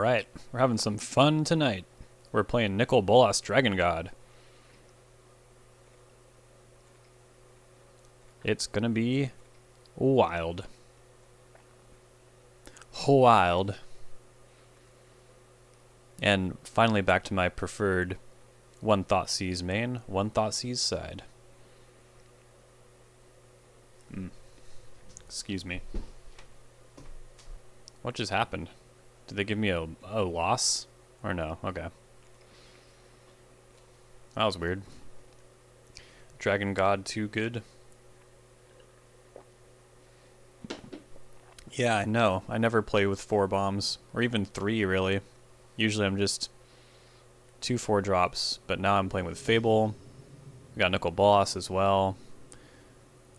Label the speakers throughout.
Speaker 1: Right, we're having some fun tonight. We're playing Nicol Bolas Dragon God. It's gonna be wild. Wild. And finally back to my preferred one Thoughtseize main, one Thoughtseize side. Excuse me. What just happened? Did they give me a loss? Or no? Okay. That was weird. Dragon God too good. Yeah, I know. I never play with 4 bombs. Or even 3, really. Usually I'm just 2 4-drops. But now I'm playing with Fable. We got Nicol Bolas as well.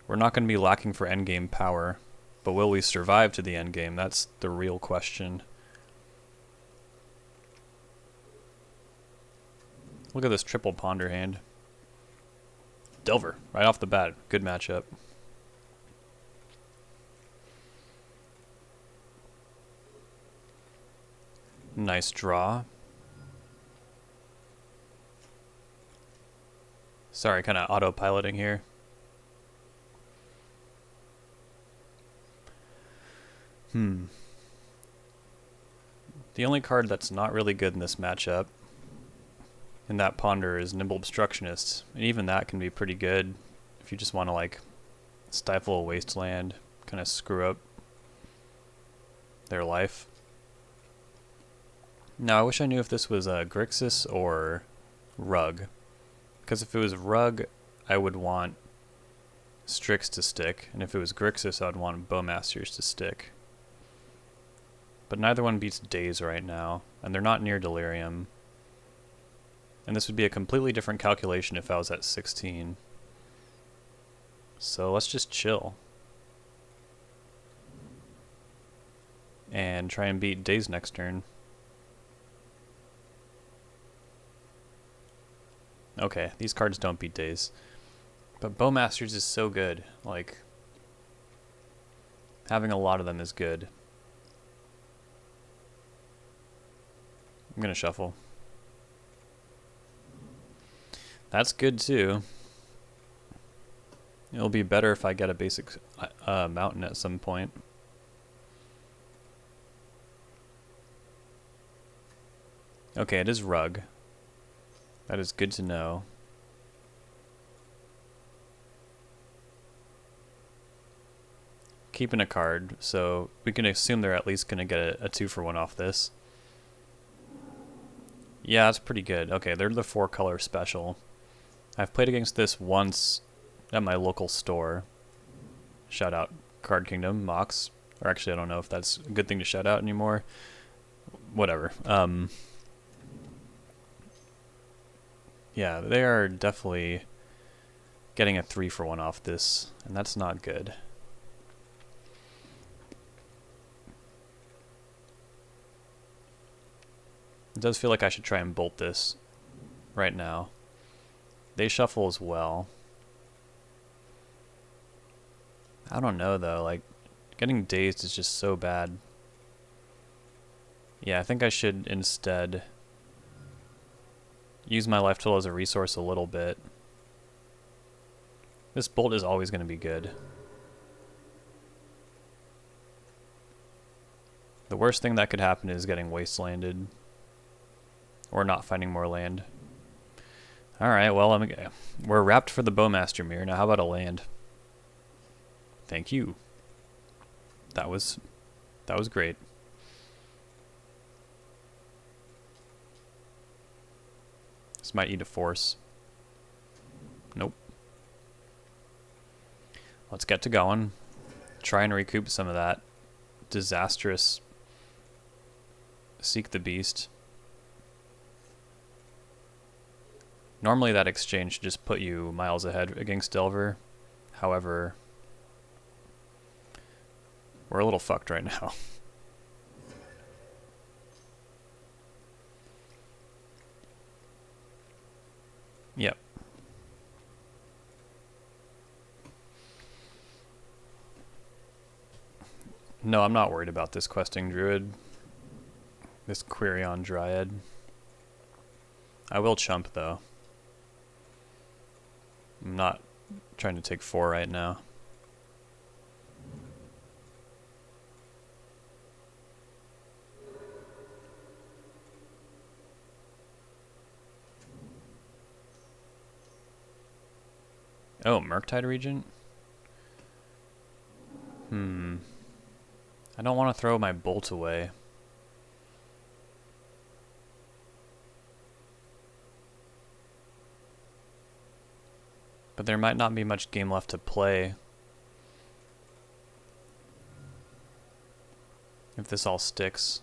Speaker 1: We're not going to be lacking for endgame power. But will we survive to the endgame? That's the real question. Look at this triple ponder hand. Delver, right off the bat. Good matchup. Nice draw. Sorry, kind of autopiloting here. The only card that's not really good in this matchup in that ponder is Nimble Obstructionist. And even that can be pretty good if you just want to like stifle a wasteland, kind of screw up their life. Now I wish I knew if this was Grixis or Rug. Because if it was Rug, I would want Strix to stick. And if it was Grixis, I would want Bowmasters to stick. But neither one beats Daze right now, and they're not near Delirium. And this would be a completely different calculation if I was at 16. So let's just chill. And try and beat Daze next turn. Okay, these cards don't beat Daze. But Bowmasters is so good. Like, having a lot of them is good. I'm gonna shuffle. That's good too. It'll be better if I get a basic mountain at some point. Okay, it is Rug. That is good to know. Keeping a card, so we can assume they're at least gonna get a 2-for-1 off this. Yeah, that's pretty good. Okay, they're the 4-color special. I've played against this once at my local store. Shout out Card Kingdom, Mox. Or actually, I don't know if that's a good thing to shout out anymore. Whatever. Yeah, they are definitely getting a 3-for-1 off this, and that's not good. It does feel like I should try and bolt this right now. They shuffle as well. I don't know though, like getting dazed is just so bad. Yeah, I think I should instead use my life total as a resource a little bit. This bolt is always going to be good. The worst thing that could happen is getting wastelanded. Or not finding more land. Alright, well, we're wrapped for the Bowmaster Mirror. Now how about a land? Thank you. That was great. This might eat a force. Nope. Let's get to going. Try and recoup some of that disastrous Seek the Beast. Normally that exchange should just put you miles ahead against Delver. However, we're a little fucked right now. Yep. No, I'm not worried about this questing druid. this Quirion Dryad. I will chump though. I'm not trying to take 4 right now. Oh, Murktide Regent? I don't want to throw my Bolt away. But there might not be much game left to play if this all sticks.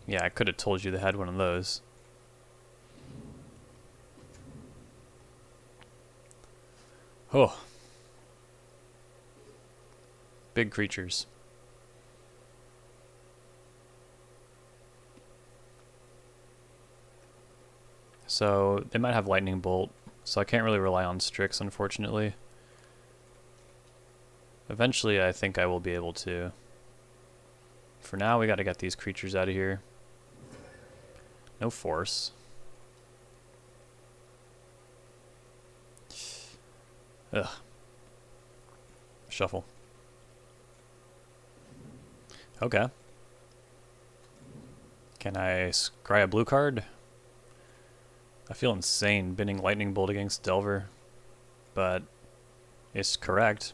Speaker 1: Yeah, I could have told you they had one of those. Oh. Big creatures. So they might have Lightning Bolt, so I can't really rely on Strix, unfortunately. Eventually I think I will be able to. For now we gotta get these creatures out of here. No force. Ugh. Shuffle. Okay. Can I scry a blue card? I feel insane binning Lightning Bolt against Delver, but it's correct.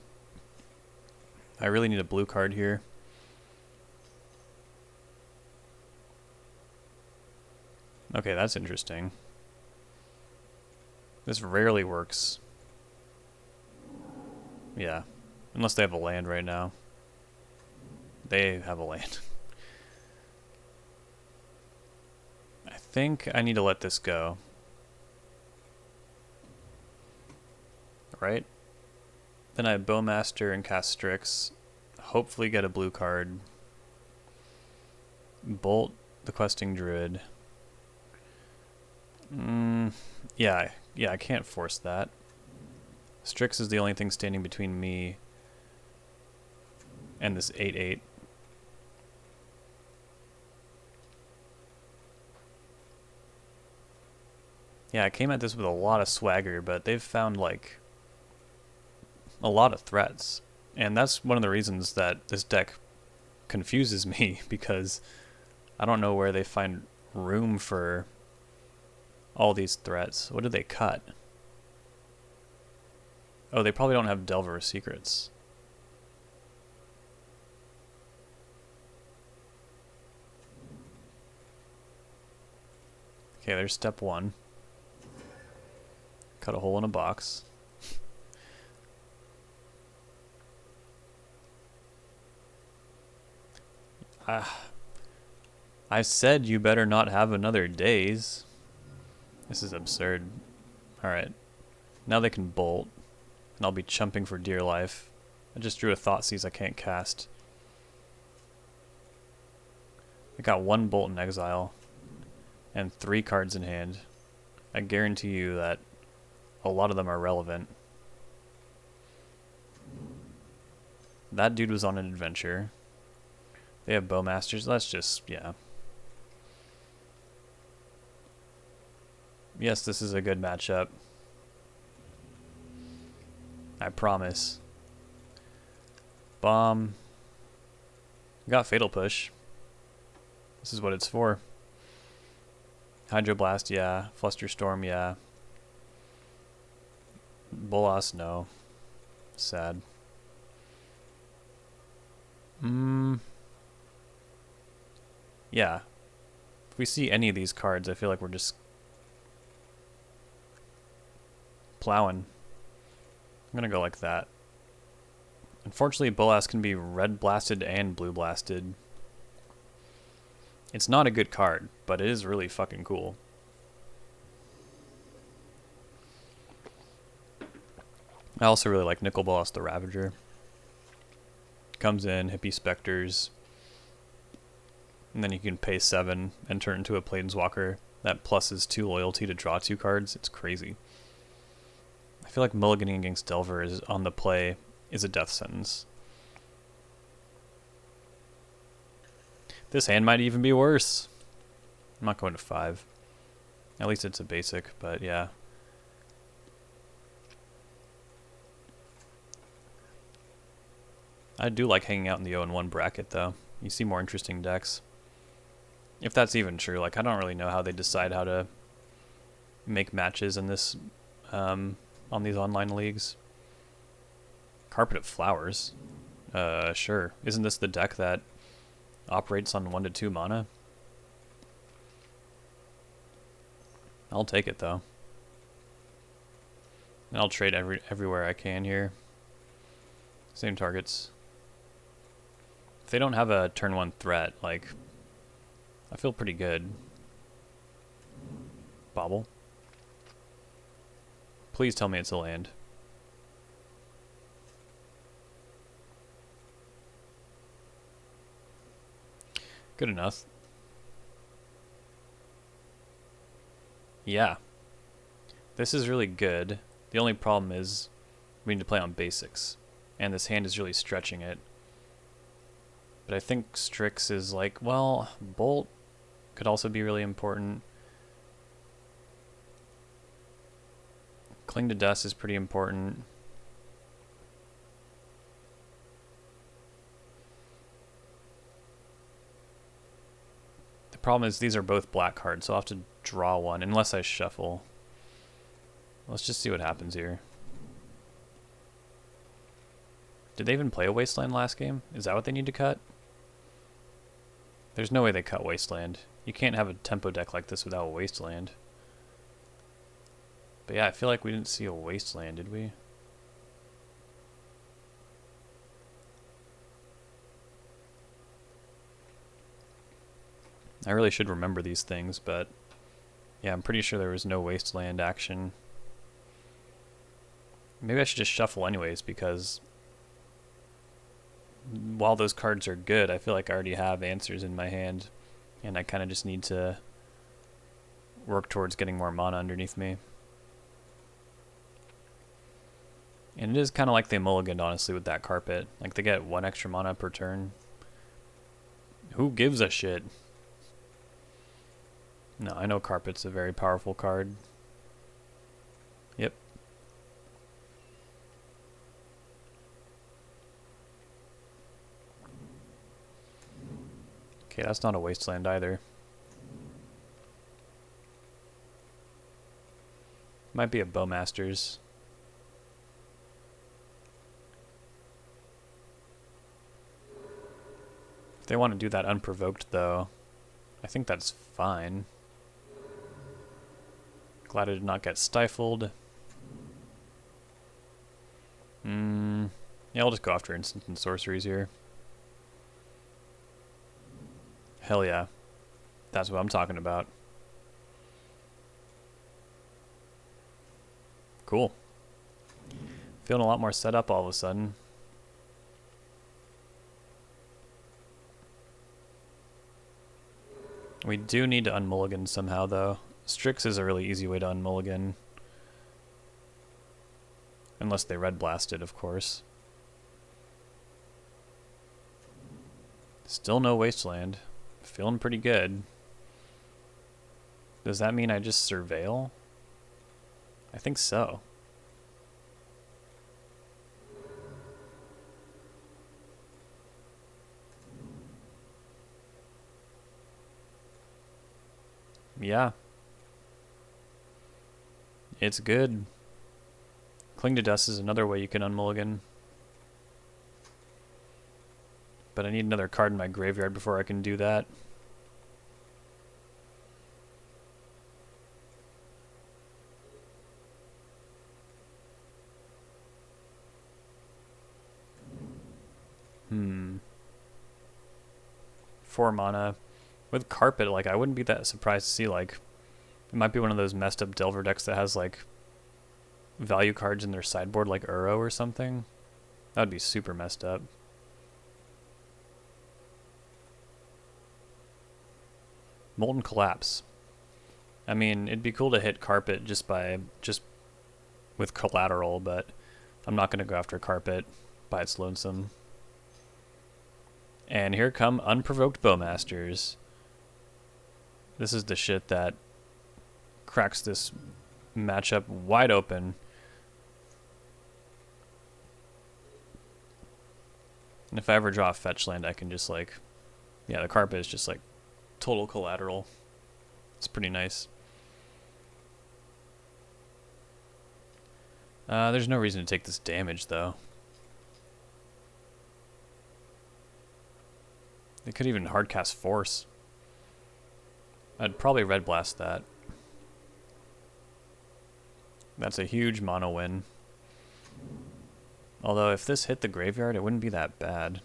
Speaker 1: I really need a blue card here. Okay, that's interesting. This rarely works. Yeah, unless they have a land right now. They have a land. I think I need to let this go. Right? Then I Bowmaster and cast Strix. Hopefully get a blue card. Bolt the Questing Druid. Yeah, I can't force that. Strix is the only thing standing between me and this 8/8. Yeah, I came at this with a lot of swagger, but they've found like a lot of threats. And that's one of the reasons that this deck confuses me, because I don't know where they find room for all these threats. What did they cut? Oh, they probably don't have Delver Secrets. Okay, there's step 1. Cut a hole in a box. I said you better not have another Daze. This is absurd. Alright. Now they can bolt. And I'll be chumping for dear life. I just drew a Thoughtseize I can't cast. I got 1 bolt in exile. And 3 cards in hand. I guarantee you that a lot of them are relevant. That dude was on an adventure. They have Bowmasters. Let's just, yeah. Yes, this is a good matchup. I promise. Bomb. Got Fatal Push. This is what it's for. Hydroblast, yeah. Flusterstorm, yeah. Bolas, no. Sad. Yeah. If we see any of these cards, I feel like we're just plowing. I'm gonna go like that. Unfortunately, Bolas can be red blasted and blue blasted. It's not a good card, but it is really fucking cool. I also really like Nicol Bolas the Ravager. Comes in, Hippie Specters, and then you can pay 7 and turn into a Planeswalker that pluses 2 loyalty to draw 2 cards. It's crazy. I feel like mulliganing against Delver is on the play is a death sentence. This hand might even be worse. I'm not going to 5. At least it's a basic, but yeah. I do like hanging out in the 0-1 bracket, though. You see more interesting decks. If that's even true. Like, I don't really know how they decide how to make matches in this, on these online leagues. Carpet of Flowers. Sure. Isn't this the deck that operates on 1 to 2 mana? I'll take it, though. And I'll trade everywhere I can here. Same targets. If they don't have a turn 1 threat, like, I feel pretty good. Bobble. Please tell me it's a land. Good enough. Yeah. This is really good. The only problem is we need to play on basics. And this hand is really stretching it. But I think Strix is like, well, Bolt could also be really important. Cling to Dust is pretty important. The problem is these are both black cards, so I'll have to draw one, unless I shuffle. Let's just see what happens here. Did they even play a Wasteland last game? Is that what they need to cut? There's no way they cut Wasteland. You can't have a tempo deck like this without a Wasteland. But yeah, I feel like we didn't see a Wasteland, did we? I really should remember these things, but yeah, I'm pretty sure there was no Wasteland action. Maybe I should just shuffle anyways, because while those cards are good, I feel like I already have answers in my hand, and I kind of just need to work towards getting more mana underneath me. And it is kind of like they mulliganed, honestly, with that carpet. Like, they get 1 extra mana per turn. Who gives a shit? No, I know Carpet's a very powerful card. Yep. Okay, that's not a Wasteland either. Might be a Bowmasters. If they want to do that unprovoked, though, I think that's fine. Glad I did not get stifled. Yeah, I'll just go after instant and sorceries here. Hell yeah. That's what I'm talking about. Cool. Feeling a lot more set up all of a sudden. We do need to unmulligan somehow, though. Strix is a really easy way to unmulligan. Unless they red blasted, of course. Still no Wasteland. Feeling pretty good. Does that mean I just surveil? I think so. Yeah. It's good. Cling to Dust is another way you can unmulligan. But I need another card in my graveyard before I can do that. Hmm. 4 mana. With Carpet, like, I wouldn't be that surprised to see, like, it might be one of those messed up Delver decks that has, like, value cards in their sideboard, like Uro or something. That would be super messed up. Molten Collapse. I mean, it'd be cool to hit Carpet just with collateral, but I'm not going to go after carpet by its lonesome. And here come Unprovoked Bowmasters. This is the shit that cracks this matchup wide open. And if I ever draw a fetch land, I can just like, yeah, the carpet is just like total collateral. It's pretty nice. There's no reason to take this damage, though. They could even hardcast Force. I'd probably Red Blast that. That's a huge mono win. Although if this hit the graveyard, it wouldn't be that bad.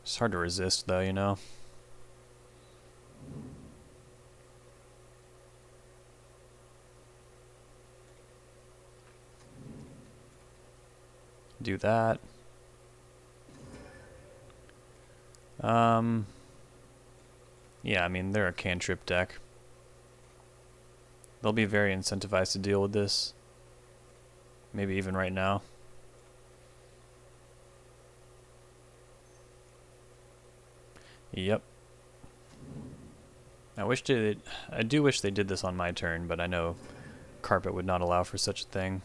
Speaker 1: It's hard to resist, though, you know? Do that. Yeah, I mean, they're a cantrip deck. They'll be very incentivized to deal with this. Maybe even right now. Yep. I do wish they did this on my turn, but I know carpet would not allow for such a thing.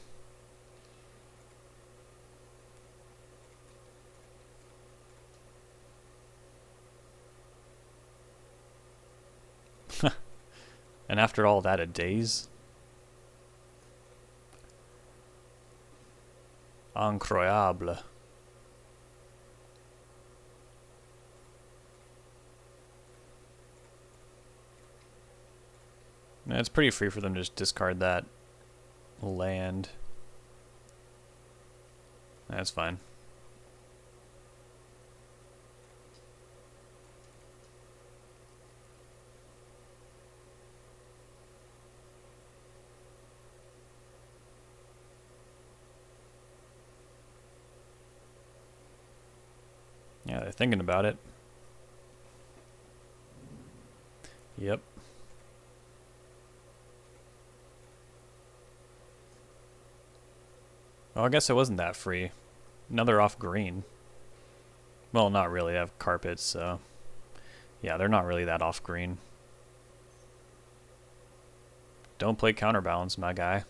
Speaker 1: And after all that, a daze? Incroyable. It's pretty free for them to just discard that land. That's fine. Yeah, they're thinking about it. Yep. Well, I guess it wasn't that free. Another off green. Well, not really. They have carpets, so... Yeah, they're not really that off green. Don't play counterbalance, my guy.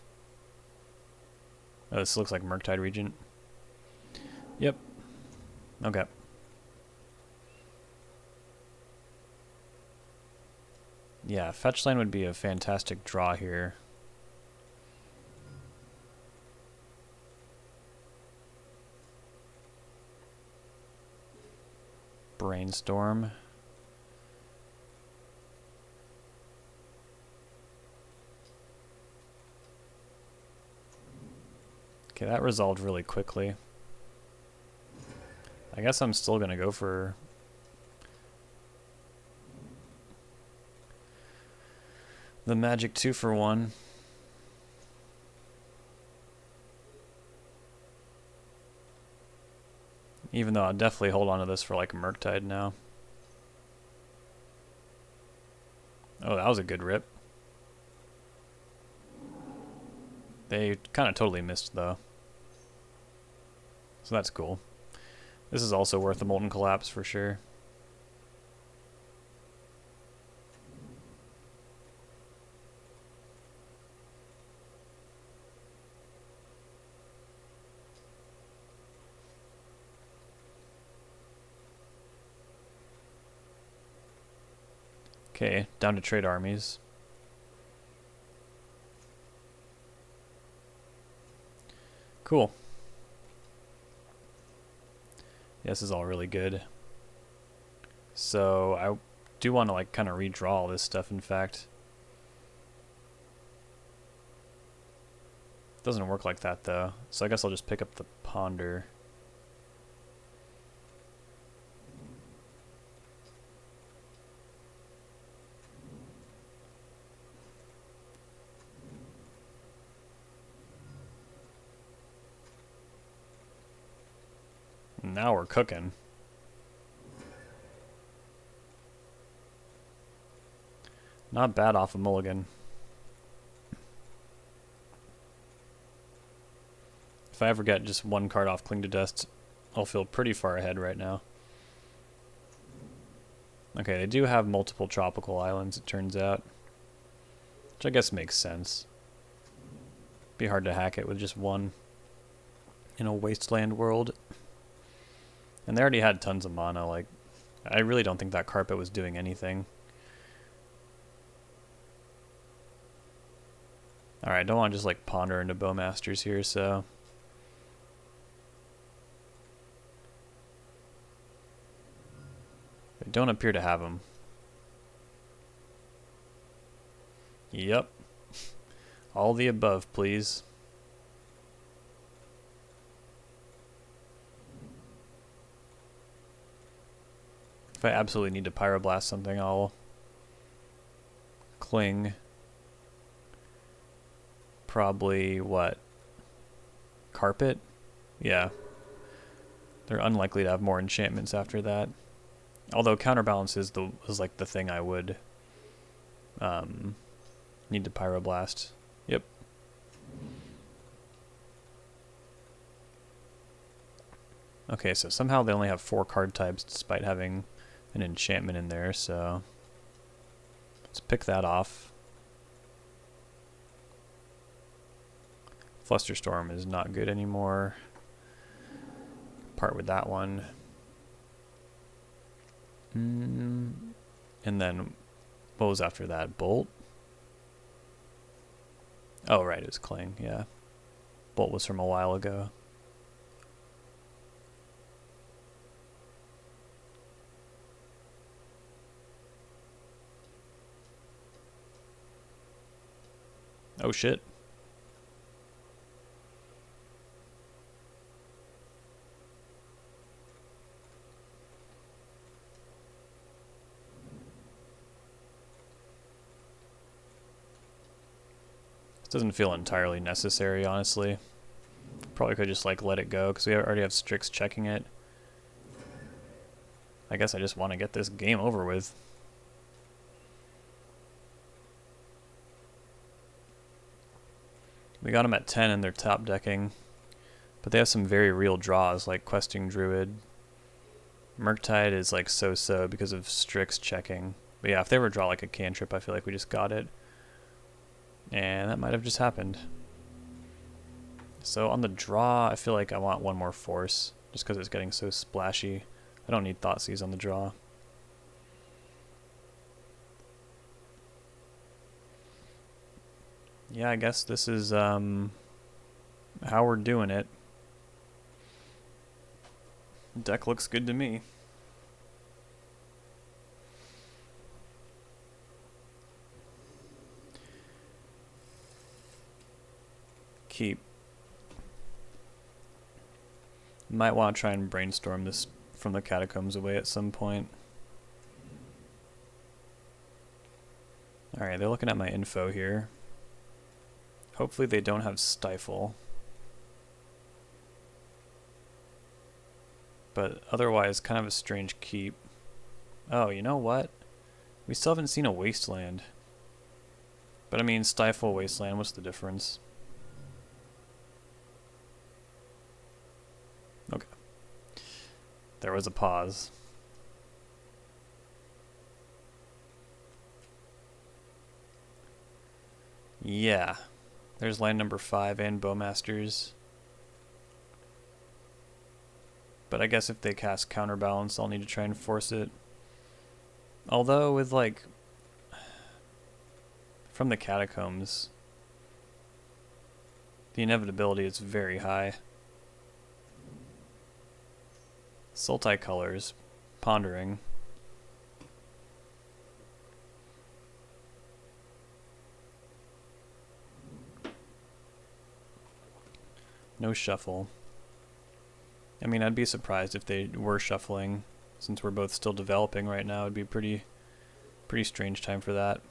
Speaker 1: Oh, this looks like Murktide Regent. Yep. Okay. Yeah, fetch land would be a fantastic draw here. Brainstorm. Okay, that resolved really quickly. I guess I'm still gonna go for the magic 2-for-1. Even though I'll definitely hold on to this for like Murktide now. Oh, that was a good rip. They kind of totally missed though. So that's cool. This is also worth the Molten Collapse for sure. Okay, down to trade armies. Cool. Yeah, this is all really good. So I do want to like kind of redraw all this stuff, in fact. Doesn't work like that though. So I guess I'll just pick up the Ponder. Now we're cooking. Not bad off a mulligan. If I ever get just one card off Cling to Dust, I'll feel pretty far ahead right now. Okay, they do have multiple tropical islands, it turns out. Which I guess makes sense. Be hard to hack it with just one in a wasteland world. And they already had tons of mana, like, I really don't think that carpet was doing anything. Alright, don't want to just like ponder into Bowmasters here, so... They don't appear to have them. Yep. All the above, please. If I absolutely need to Pyroblast something, I'll Cling. Probably, what? Carpet? Yeah. They're unlikely to have more enchantments after that. Although Counterbalance is like the thing I would need to Pyroblast. Yep. Okay, so somehow they only have 4 card types despite having an enchantment in there, so let's pick that off. Flusterstorm is not good anymore. Part with that one. And then, what was after that? Bolt? Oh, right, it was Cling, yeah. Bolt was from a while ago. Oh, shit. Doesn't feel entirely necessary, honestly. Probably could just like let it go because we already have Strix checking it. I guess I just want to get this game over with. We got them at 10 and they're top decking, but they have some very real draws like Questing Druid. Murktide is like so-so because of Strix checking. But yeah, if they ever draw like a cantrip, I feel like we just got it. And that might have just happened. So on the draw, I feel like I want one more force, just because it's getting so splashy. I don't need Thoughtseize on the draw. Yeah, I guess this is how we're doing it. Deck looks good to me. Keep. Might want to try and brainstorm this from the Catacombs away at some point. Alright, they're looking at my info here. Hopefully they don't have Stifle. But otherwise, kind of a strange keep. Oh, you know what? We still haven't seen a Wasteland. But I mean, Stifle, Wasteland, what's the difference? Okay. There was a pause. Yeah. There's land number 5 and Bowmasters. But I guess if they cast Counterbalance, I'll need to try and force it. Although with like... from the Catacombs, the inevitability is very high. Sultai colors, pondering. No shuffle. I mean, I'd be surprised if they were shuffling, since we're both still developing right now. It'd be pretty strange time for that.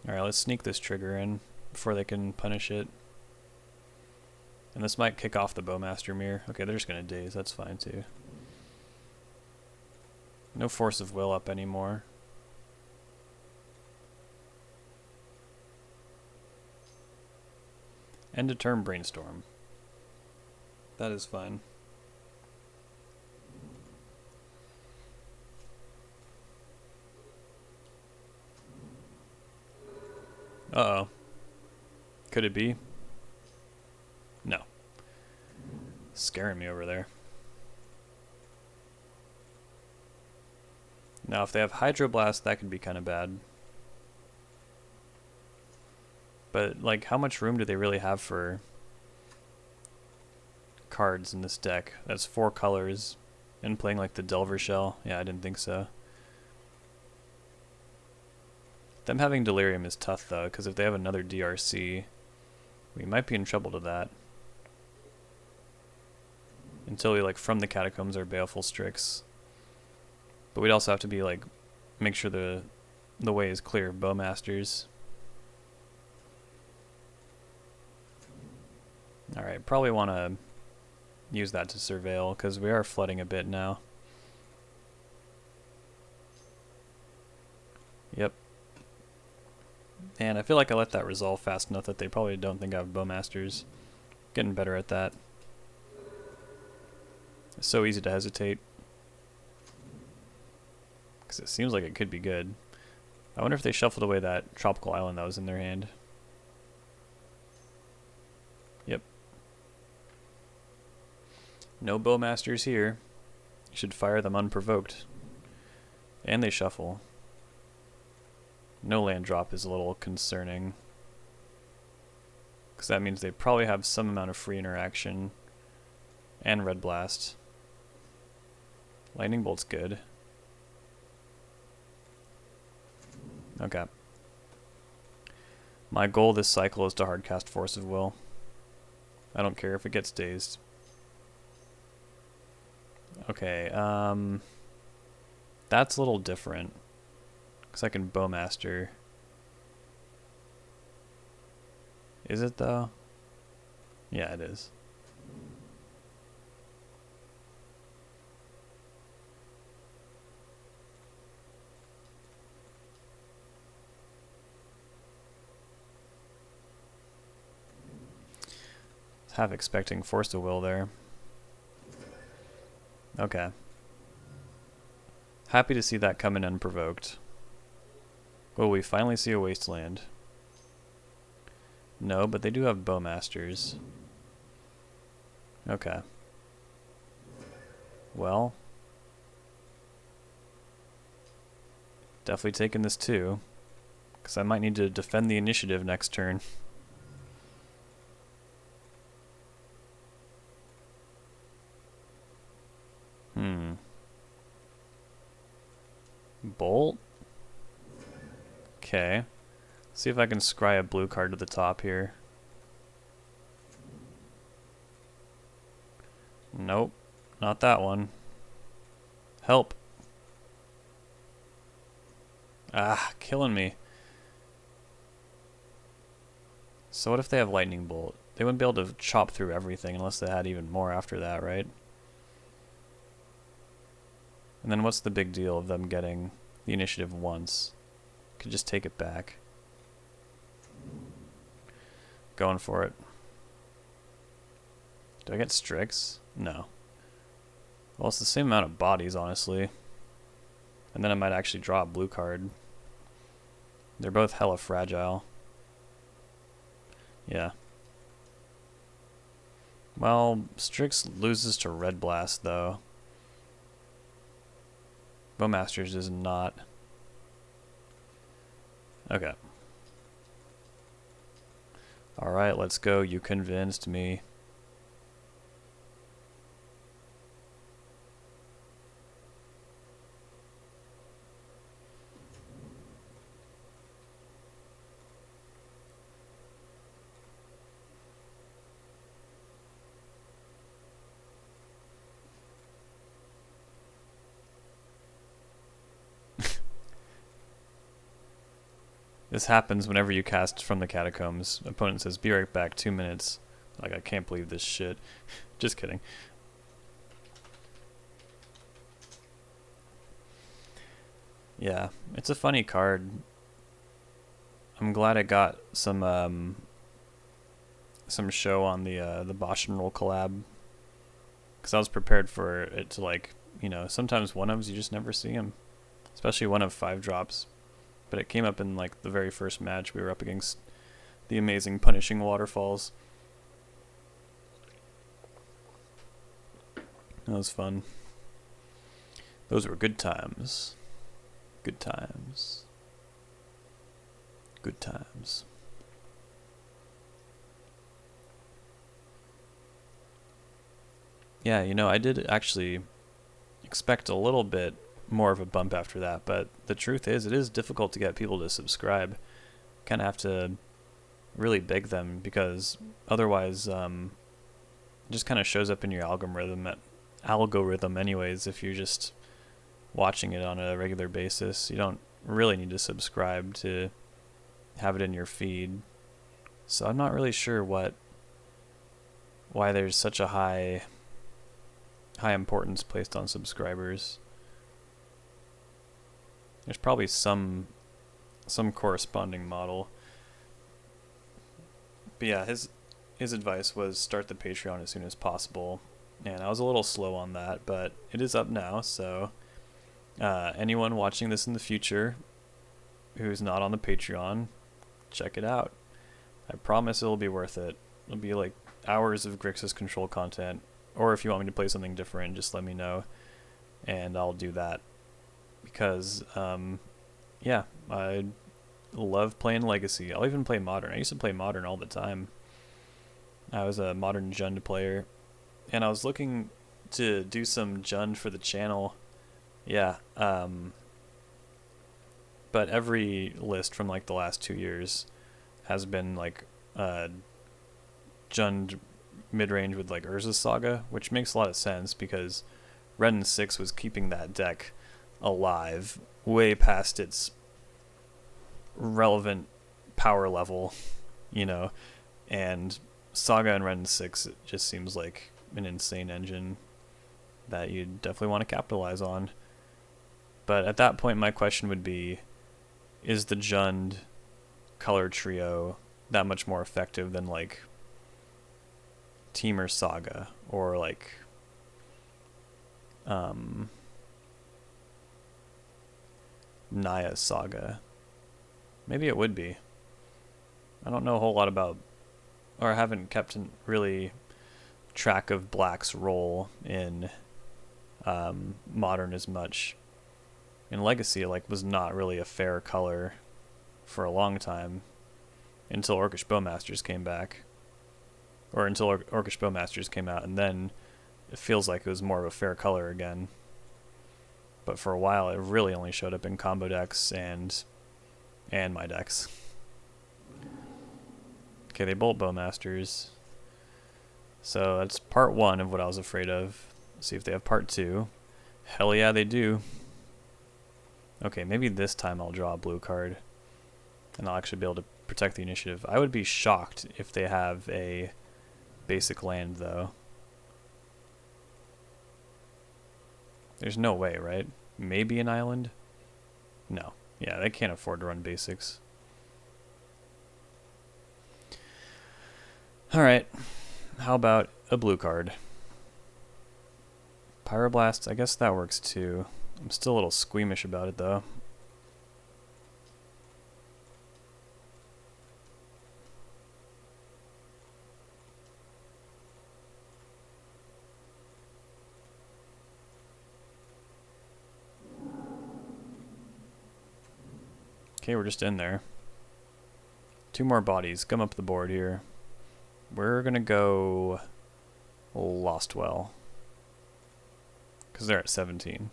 Speaker 1: Alright, let's sneak this trigger in before they can punish it. And this might kick off the Bowmaster Mirror. Okay, they're just gonna daze, that's fine too. No Force of Will up anymore. End of turn brainstorm. That is fine. Uh-oh. Could it be? No. Scaring me over there. Now, if they have Hydroblast, that could be kind of bad. But, like, how much room do they really have for cards in this deck? That's 4 colors. And playing, like, the Delver Shell? Yeah, I didn't think so. Them having Delirium is tough, though, because if they have another DRC, we might be in trouble to that. Until we, like, from the Catacombs or Baleful Strix. But we'd also have to be, like, make sure the way is clear of Bowmasters. Alright, probably want to use that to surveil, because we are flooding a bit now. Yep. And I feel like I let that resolve fast enough that they probably don't think I have Bowmasters. Getting better at that. It's so easy to hesitate. Because it seems like it could be good. I wonder if they shuffled away that tropical island that was in their hand. Yep. No Bowmasters here. You should fire them unprovoked. And they shuffle. No land drop is a little concerning. Because that means they probably have some amount of free interaction. And Red Blast. Lightning Bolt's good. Okay. My goal this cycle is to hardcast Force of Will. I don't care if it gets dazed. Okay, that's a little different. Because I can Bowmaster. Is it though? Yeah, it is. Half expecting Force of Will there. Okay. Happy to see that come in unprovoked. Will we finally see a Wasteland? No, but they do have Bowmasters. Okay. Well. Definitely taking this too. Because I might need to defend the initiative next turn. Bolt? Okay. See if I can scry a blue card to the top here. Nope. Not that one. Help. Ah, killing me. So what if they have Lightning Bolt? They wouldn't be able to chop through everything unless they had even more after that, right? And then what's the big deal of them getting the initiative once? Could just take it back. Going for it. Do I get Strix? No. Well, it's the same amount of bodies, honestly. And then I might actually draw a blue card. They're both hella fragile. Yeah. Well, Strix loses to Red Blast, though. Bowmasters is not. Okay. Alright, let's go. You convinced me. This happens whenever you cast from the Catacombs. Opponent says, be right back, 2 minutes. Like, I can't believe this shit. Just kidding. Yeah, it's a funny card. I'm glad it got some some show on the Bosch and Roll collab, because I was prepared for it to, like, you know, sometimes one-ofs you just never see them, especially one of 5 drops. But it came up in like the very first match we were up against the amazing Punishing Waterfalls. That was fun. Those were good times. Good times. Good times. Yeah, you know, I did actually expect a little bit more of a bump after that, but the truth is it is difficult to get people to subscribe. Kind of have to really beg them, because otherwise it just kind of shows up in your algorithm anyways. If you're just watching it on a regular basis, you don't really need to subscribe to have it in your feed. So I'm not really sure why there's such a high importance placed on subscribers. There's probably some corresponding model. But yeah, his advice was start the Patreon as soon as possible, and I was a little slow on that, but it is up now. So anyone watching this in the future who's not on the Patreon, check it out. I promise it'll be worth it. It'll be like hours of Grixis control content, or if you want me to play something different, just let me know and I'll do that. Because yeah, I love playing Legacy. I'll even play Modern. I used to play Modern all the time. I was a Modern Jund player, and I was looking to do some Jund for the channel. Yeah, but every list from like the last 2 years has been like Jund mid-range with like Urza's Saga, which makes a lot of sense because Ren 6 was keeping that deck alive way past its relevant power level, you know, and Saga and Ren 6, it just seems like an insane engine that you definitely want to capitalize on. But at that point, my question would be, is the Jund color trio that much more effective than like Teamer Saga or like Naya Saga? Maybe it would be. I don't know a whole lot about, or I haven't kept really track of Black's role in Modern as much. In Legacy, like, was not really a fair color for a long time until Orcish Bowmasters came back, or until Orcish Bowmasters came out, and then it feels like it was more of a fair color again. But for a while, it really only showed up in combo decks and my decks. Okay, they bolt Bowmasters. So that's part 1 of what I was afraid of. Let's see if they have part 2. Hell yeah, they do. Okay, maybe this time I'll draw a blue card, and I'll actually be able to protect the initiative. I would be shocked if they have a basic land, though. There's no way, right? Maybe an island? No. Yeah, they can't afford to run basics. Alright, how about a blue card? Pyroblast, I guess that works too. I'm still a little squeamish about it though. Okay, we're just in there. 2 more bodies. Come up the board here. We're gonna go Lostwell, because they're at 17.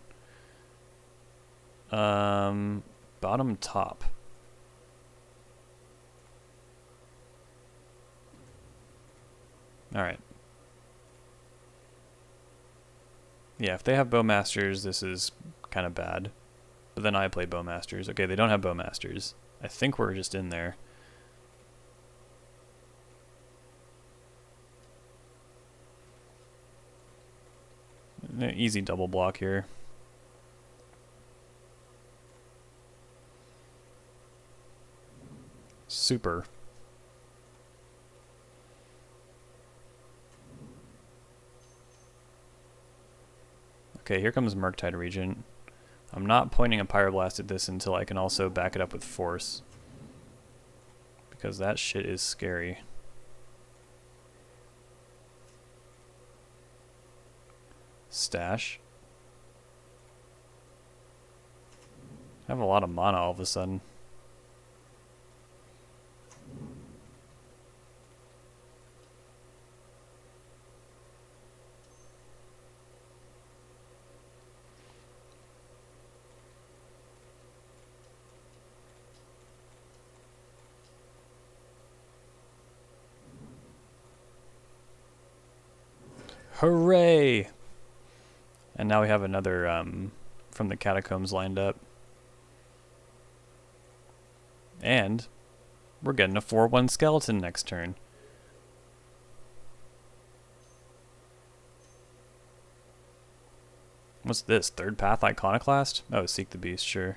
Speaker 1: Bottom top. Alright. Yeah, if they have Bowmasters, this is kind of bad. But then I play Bowmasters. Okay, they don't have Bowmasters. I think we're just in there. Easy double block here. Super. Okay, here comes Murktide Regent. I'm not pointing a Pyroblast at this until I can also back it up with Force. Because that shit is scary. Stash. I have a lot of mana all of a sudden. Hooray! And now we have another from the Catacombs lined up. And we're getting a 4/1 skeleton next turn. What's this? Third Path Iconoclast? Oh, Seek the Beast, sure.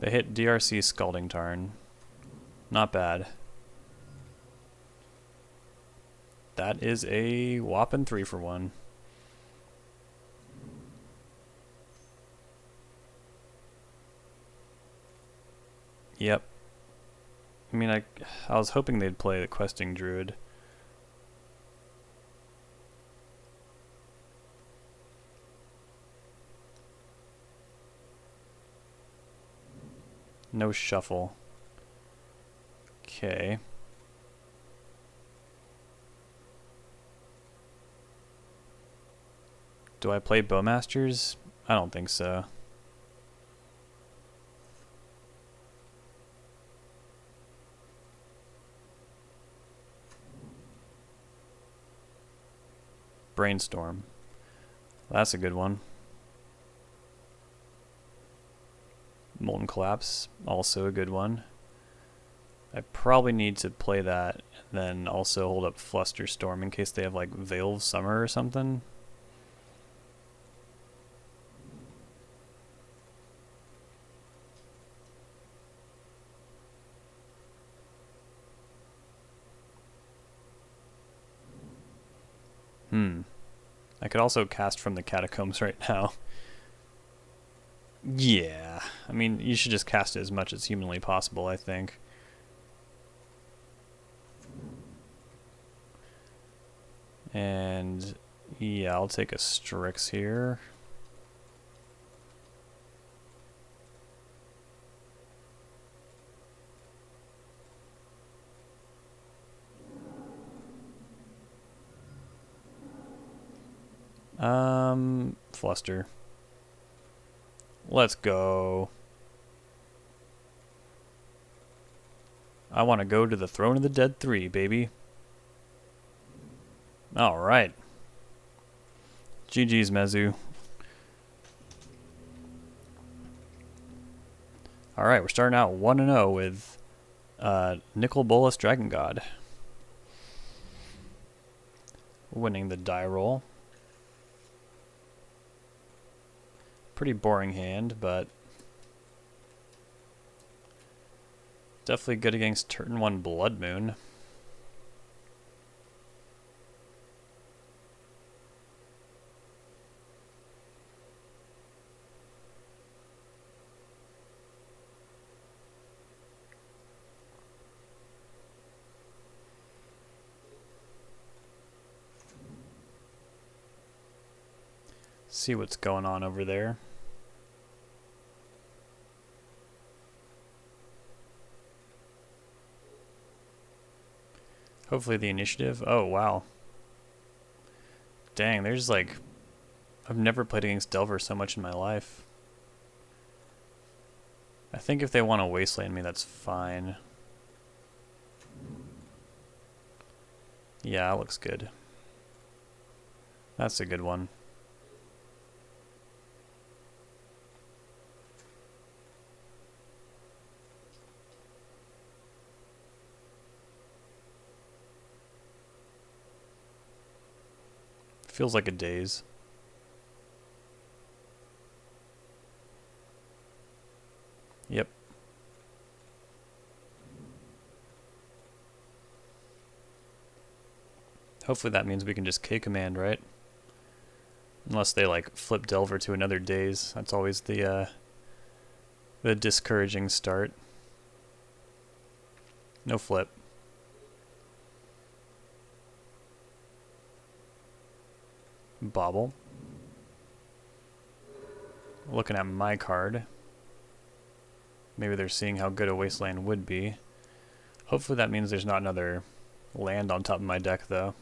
Speaker 1: They hit DRC Scalding Tarn. Not bad. That is a whopping 3 for 1. Yep. I mean, I was hoping they'd play the Questing Druid. No shuffle. Okay. Do I play Bowmasters? I don't think so. Brainstorm. That's a good one. Molten Collapse, also a good one. I probably need to play that and then also hold up Flusterstorm in case they have like Veil of Summer or something. I could also cast from the Catacombs right now. Yeah, I mean, you should just cast it as much as humanly possible, I think. And yeah, I'll take a Strix here. Fluster. Let's go. I want to go to the Throne of the Dead 3, baby. Alright. GG's, Mezu. Alright, we're starting out 1-0 with Nicol Bolas Dragon God. Winning the die roll. Pretty boring hand, but definitely good against turn 1 Blood Moon. See what's going on over there. Hopefully the initiative. Oh, wow. Dang, there's like... I've never played against Delver so much in my life. I think if they want to wasteland me, that's fine. Yeah, that looks good. That's a good one. Feels like a daze. Yep. Hopefully that means we can just K-command, right? Unless they like flip Delver to another daze. That's always the discouraging start. No flip. Bobble. Looking at my card. Maybe they're seeing how good a wasteland would be. Hopefully that means there's not another land on top of my deck, though.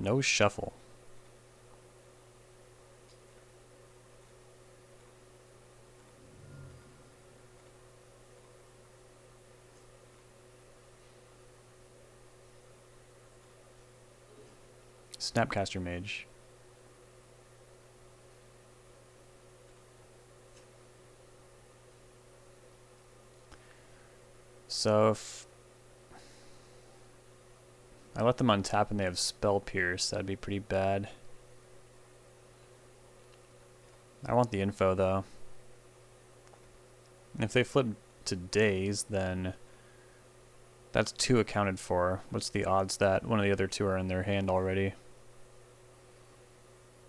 Speaker 1: No shuffle. Snapcaster Mage. So if I let them untap and they have Spell Pierce, that'd be pretty bad. I want the info though. And if they flip to Daze, then that's 2 accounted for. What's the odds that one of the other 2 are in their hand already?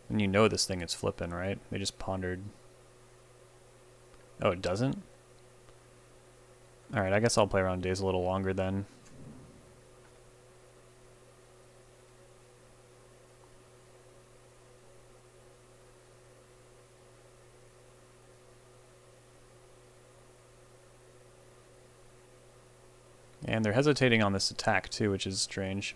Speaker 1: And you know this thing is flipping, right? They just pondered. Oh, it doesn't? Alright, I guess I'll play around Daze a little longer then. And they're hesitating on this attack too, which is strange.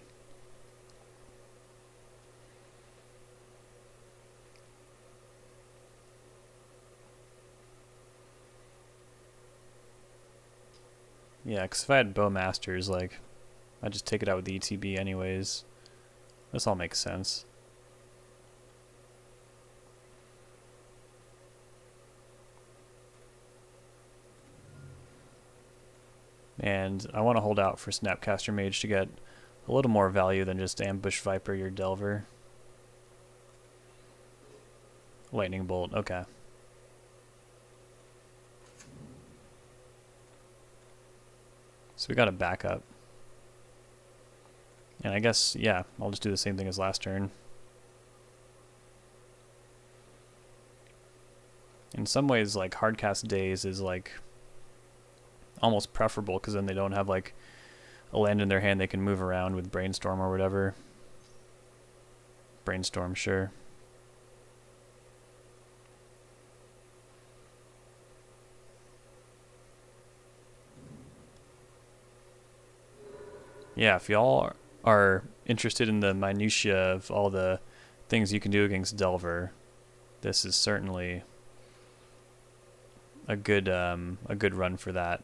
Speaker 1: Yeah, because if I had Bowmasters, like, I'd just take it out with the ETB anyways. This all makes sense. And I want to hold out for Snapcaster Mage to get a little more value than just Ambush Viper your Delver. Lightning Bolt, okay. So we got a backup. And I guess, yeah, I'll just do the same thing as last turn. In some ways, like, Hardcast Daze is, like, almost preferable, because then they don't have, like, a land in their hand they can move around with Brainstorm or whatever. Brainstorm, sure. Yeah, if y'all are interested in the minutiae of all the things you can do against Delver, this is certainly a good run for that.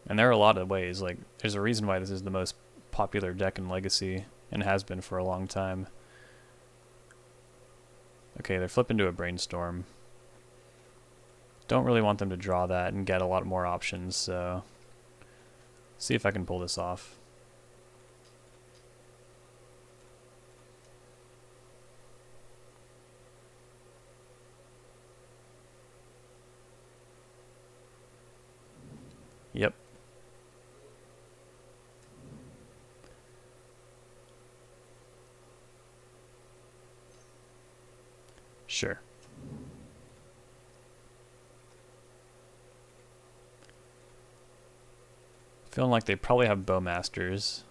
Speaker 1: And there are a lot of ways. Like, there's a reason why this is the most popular deck in Legacy, and has been for a long time. Okay, they're flipping to a Brainstorm. Don't really want them to draw that and get a lot more options, so see if I can pull this off. Yep. Sure. Feeling like they probably have Bowmasters.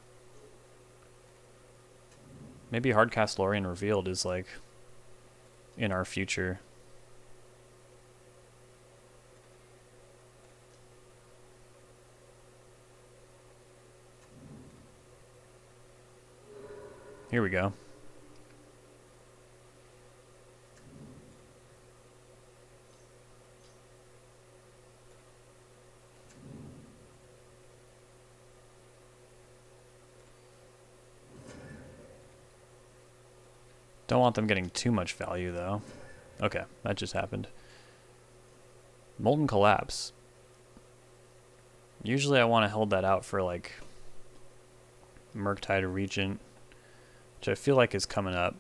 Speaker 1: Maybe Hardcast Lorien Revealed is like in our future. Here we go. Don't want them getting too much value, though. Okay, that just happened. Molten Collapse. Usually I want to hold that out for, like, Murktide Regent. which I feel like is coming up.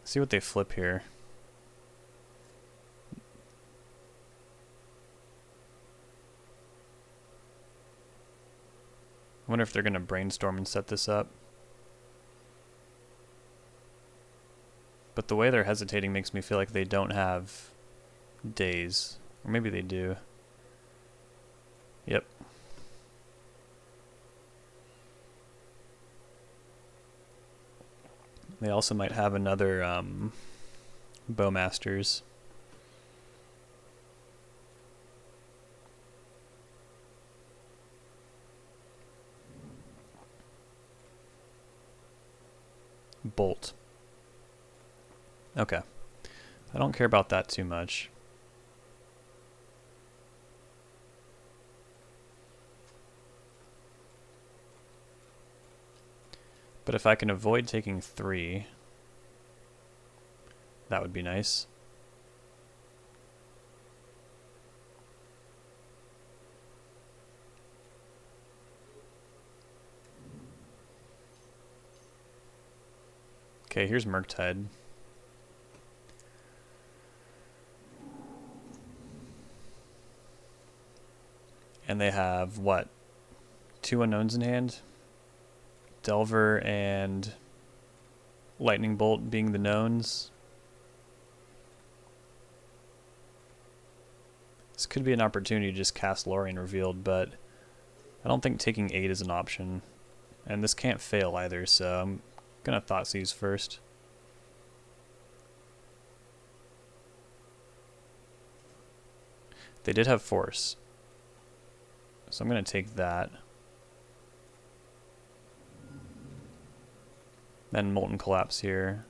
Speaker 1: See what they flip here. I wonder if they're going to brainstorm and set this up. But the way they're hesitating makes me feel like they don't have days. Or maybe they do. Yep. They also might have another Bowmasters. Bolt. Okay. I don't care about that too much. But if I can avoid taking 3, that would be nice. Okay, here's Murktide. And they have, what, 2 unknowns in hand? Delver and Lightning Bolt being the knowns. This could be an opportunity to just cast Lorien Revealed, but I don't think taking 8 is an option. And this can't fail either, so I'm gonna Thoughtseize first. They did have Force, so I'm gonna take that. Then Molten Collapse here.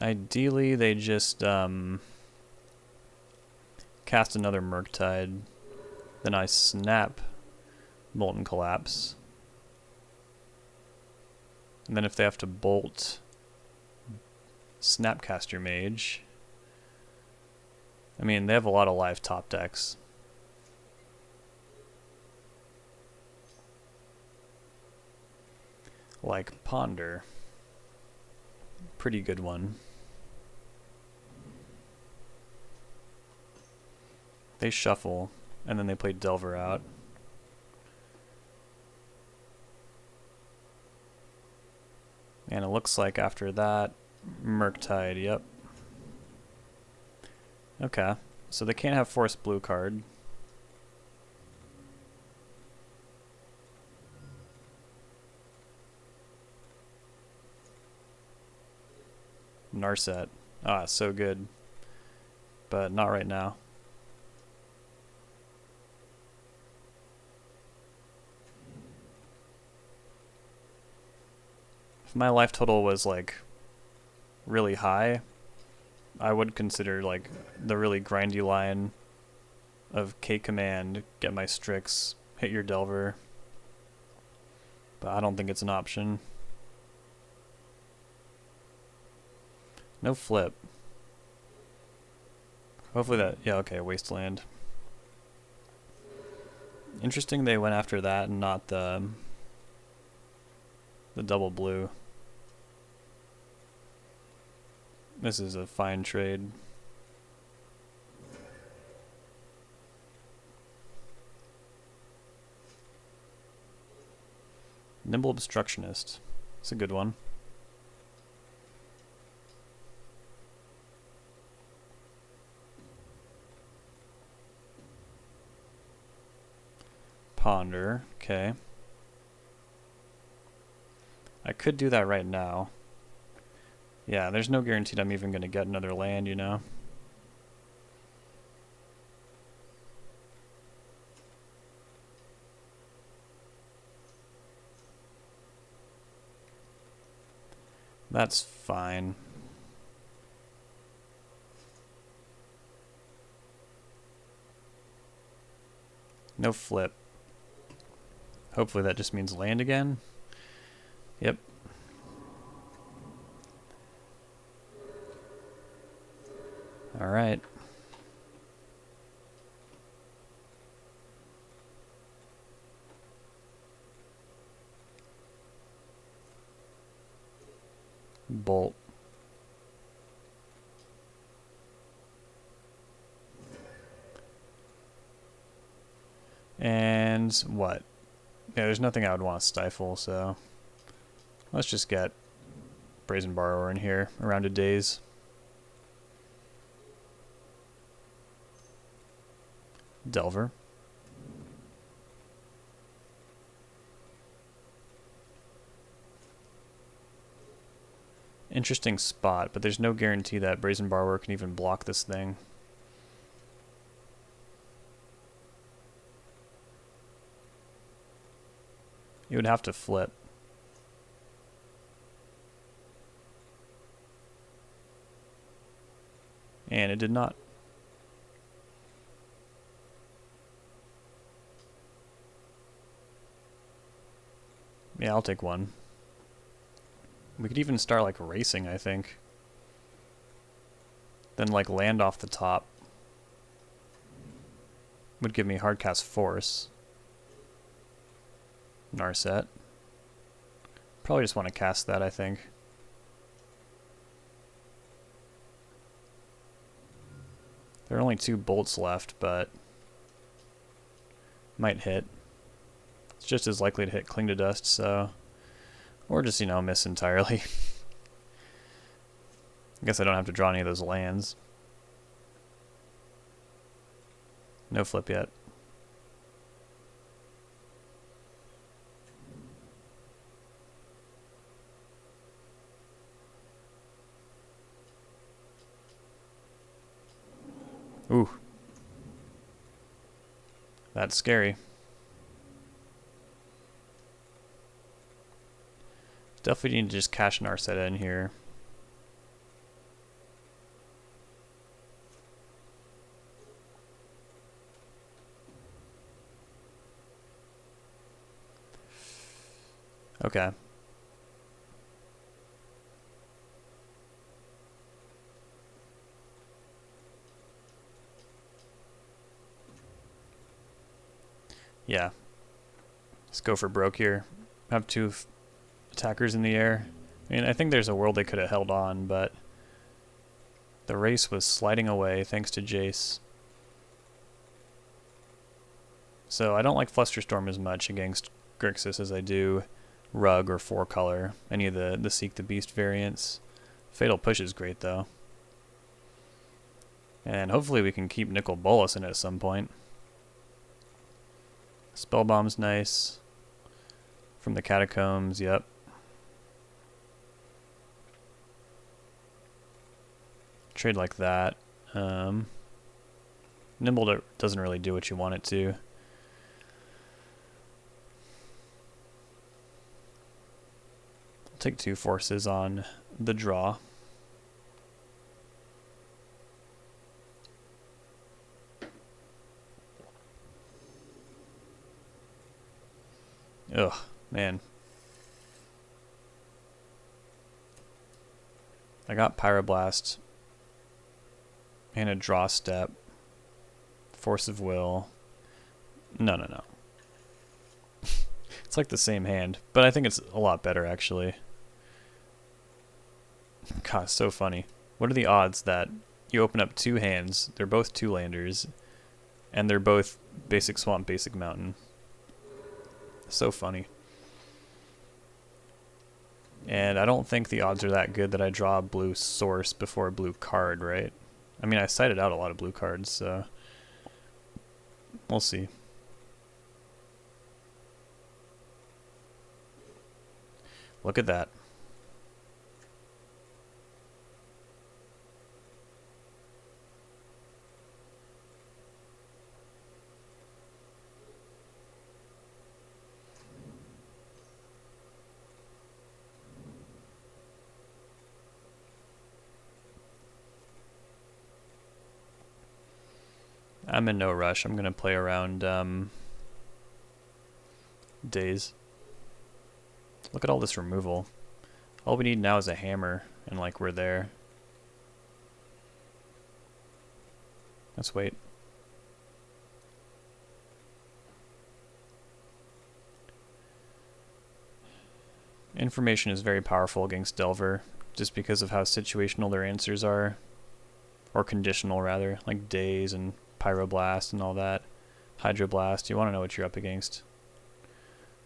Speaker 1: Ideally, they just cast another Murktide. Then I snap Molten Collapse. And then if they have to bolt Snapcaster Mage. I mean, they have a lot of live top decks. Like Ponder. Pretty good one. They shuffle, and then they play Delver out. And it looks like after that, Murktide, yep. Okay, so they can't have Force Blue card. Narset. Ah, so good. But not right now. If my life total was like really high, I would consider like the really grindy line of K command, get my Strix, hit your Delver. But I don't think it's an option. No flip. Hopefully that, yeah, okay, Wasteland. Interesting they went after that and not the double blue. This is a fine trade. Nimble Obstructionist. It's a good one. Ponder, okay. I could do that right now. Yeah, there's no guarantee I'm even going to get another land, you know? That's fine. No flip. Hopefully that just means land again. Yep. All right. Bolt. And what? Yeah, there's nothing I would want to stifle, so let's just get Brazen Borrower in here around a daze. Delver. Interesting spot, but there's no guarantee that Brazen Borrower can even block this thing. You would have to flip. And it did not. Yeah, I'll take one. We could even start like racing, I think. Then like land off the top. Would give me hardcast force. Narset. Probably just want to cast that, I think. There are only 2 bolts left, but might hit. It's just as likely to hit Cling to Dust, so... Or just, you know, miss entirely. I guess I don't have to draw any of those lands. No flip yet. Ooh. That's scary. Definitely need to just cash an Arseta in here. Okay. Yeah. Let's go for broke here. Have 2 attackers in the air. I mean, I think there's a world they could have held on, but the race was sliding away thanks to Jace. So I don't like Flusterstorm as much against Grixis as I do Rug or 4-color, any of the Seek the Beast variants. Fatal Push is great though. And hopefully we can keep Nicol Bolas in it at some point. Spellbomb's nice. From the Catacombs, yep. Trade like that. Nimble doesn't really do what you want it to. I'll take 2 forces on the draw. Ugh, man. I got Pyroblast and a draw step. Force of Will. No. It's like the same hand, but I think it's a lot better actually. God, it's so funny. What are the odds that you open up 2 hands, they're both 2-landers, and they're both basic swamp, basic mountain? So funny. And I don't think the odds are that good that I draw a blue source before a blue card, right? I mean, I cited out a lot of blue cards, so we'll see. Look at that. I'm in no rush. I'm going to play around days. Look at all this removal. All we need now is a hammer, and like we're there. Let's wait. Information is very powerful against Delver, just because of how situational their answers are. Or conditional, rather, like Daze and Pyroblast and all that. Hydroblast, you want to know what you're up against.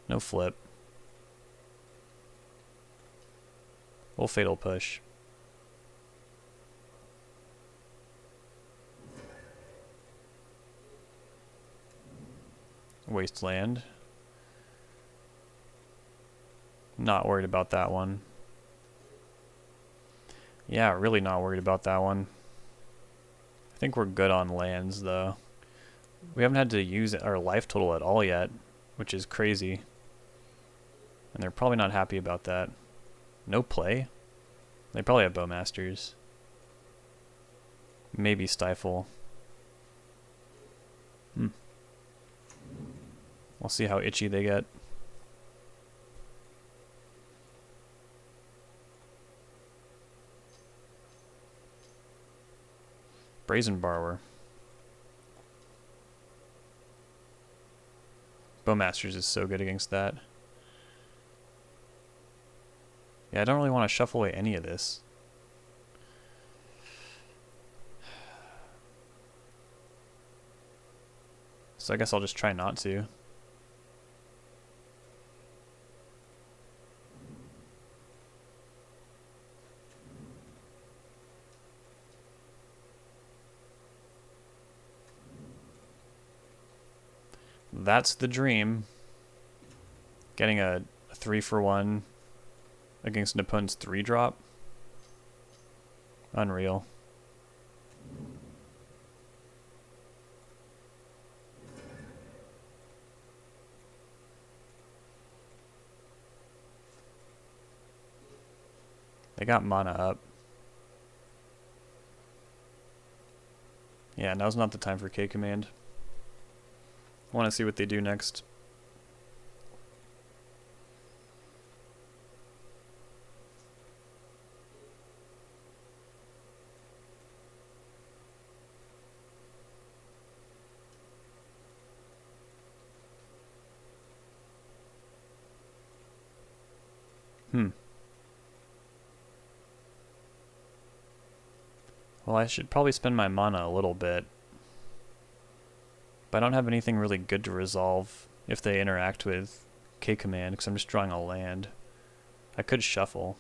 Speaker 1: No flip. We'll Fatal Push. Wasteland. Not worried about that one. Yeah, really not worried about that one. I think we're good on lands, though. We haven't had to use our life total at all yet, which is crazy. And they're probably not happy about that. No play? They probably have Bowmasters. Maybe Stifle. We'll see how itchy they get. Brazen Borrower. Bowmasters is so good against that. Yeah, I don't really want to shuffle away any of this. So I guess I'll just try not to. That's the dream. Getting a 3-for-1 against an opponent's 3-drop. Unreal. They got mana up. Yeah, now's not the time for K command. I want to see what they do next. Well, I should probably spend my mana a little bit. But I don't have anything really good to resolve if they interact with K command, because I'm just drawing a land. I could shuffle.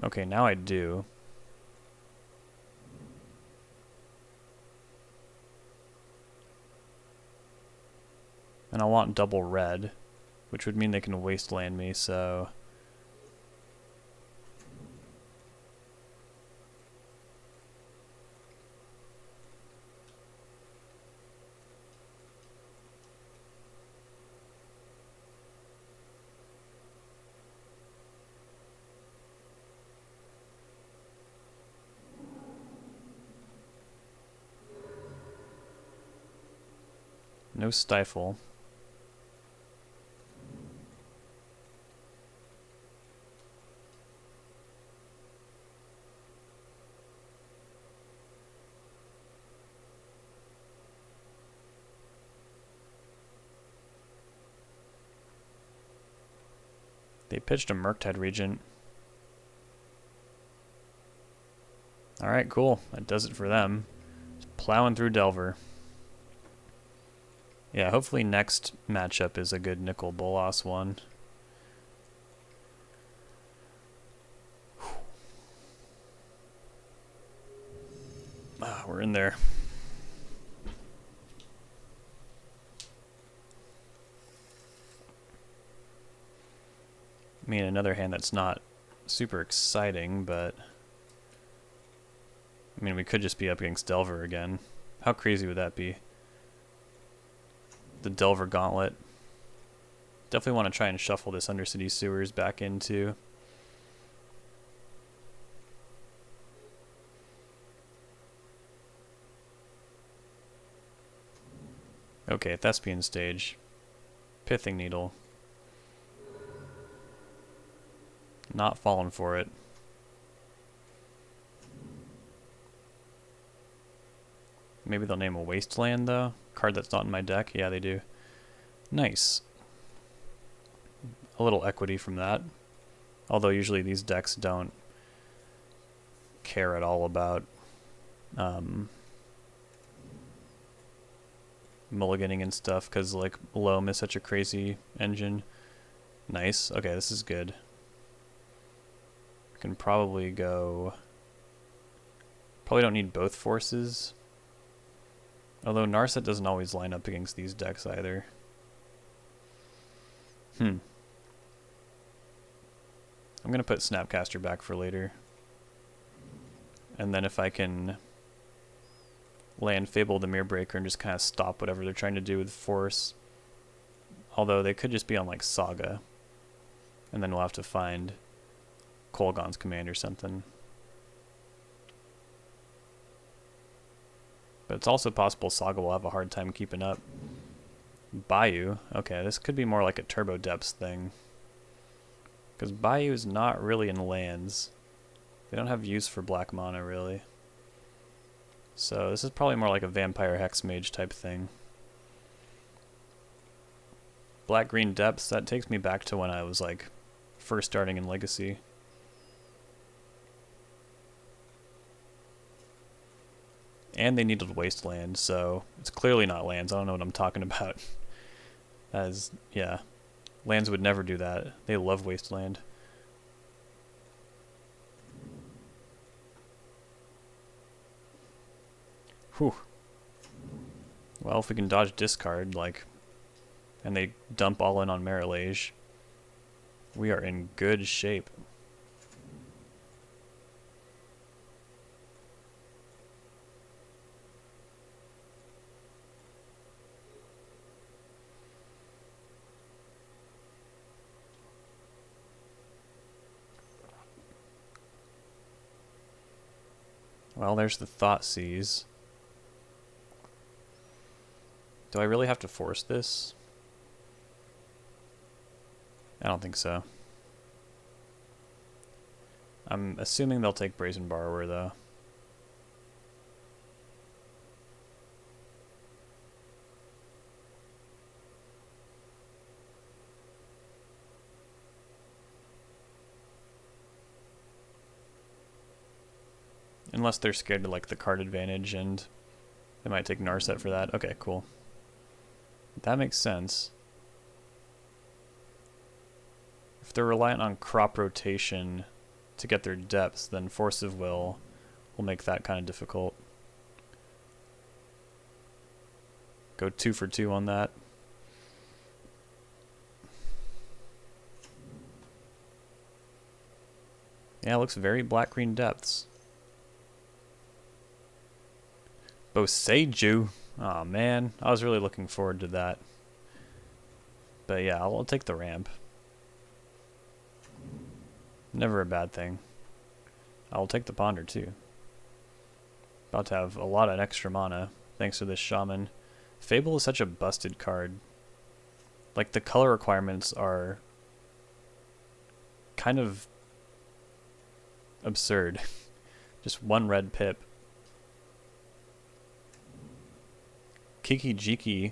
Speaker 1: Okay, now I do. And I want double red, which would mean they can wasteland me, so... No Stifle. They pitched a Murktide Regent. Alright, cool. That does it for them. Just plowing through Delver. Yeah, hopefully next matchup is a good Nicol Bolas one. Ah, we're in there. I mean, another hand that's not super exciting, but... I mean, we could just be up against Delver again. How crazy would that be? The Delver Gauntlet. Definitely want to try and shuffle this Undercity Sewers back into. Okay, Thespian Stage. Pithing Needle. Not falling for it. Maybe they'll name a Wasteland, though. Card that's not in my deck. Yeah, they do. Nice. A little equity from that. Although usually these decks don't care at all about mulliganing and stuff, because like Loam is such a crazy engine. Nice. Okay, this is good. Can probably go... Probably don't need both forces. Although Narset doesn't always line up against these decks either. I'm gonna put Snapcaster back for later. And then if I can land Fable the Mirror Breaker and just kind of stop whatever they're trying to do with Force. Although they could just be on like Saga. And then we'll have to find Kolaghan's Command or something. But it's also possible Saga will have a hard time keeping up. Bayou. Okay, this could be more like a Turbo Depths thing. Because Bayou is not really in lands. They don't have use for black mana, really. So this is probably more like a Vampire Hexmage type thing. Black-green Depths, that takes me back to when I was like first starting in Legacy. And they needed Wasteland, so it's clearly not lands. I don't know what I'm talking about. As, yeah, lands would never do that. They love Wasteland. Whew. Well, if we can dodge discard, like, and they dump all in on Marilage, we are in good shape. Well, there's the Thoughtseize. Do I really have to force this? I don't think so. I'm assuming they'll take Brazen Borrower, though. Unless they're scared of like the card advantage and they might take Narset for that. Okay, cool. That makes sense. If they're reliant on crop rotation to get their depths, then Force of Will make that kind of difficult. Go 2 for 2 on that. Yeah, it looks very black-green depths. Boseiju. Aw, man. I was really looking forward to that. But yeah, I'll take the ramp. Never a bad thing. I'll take the Ponder, too. About to have a lot of extra mana, thanks to this Shaman. Fable is such a busted card. Like, the color requirements are kind of absurd. Just 1 red pip. Kiki Jiki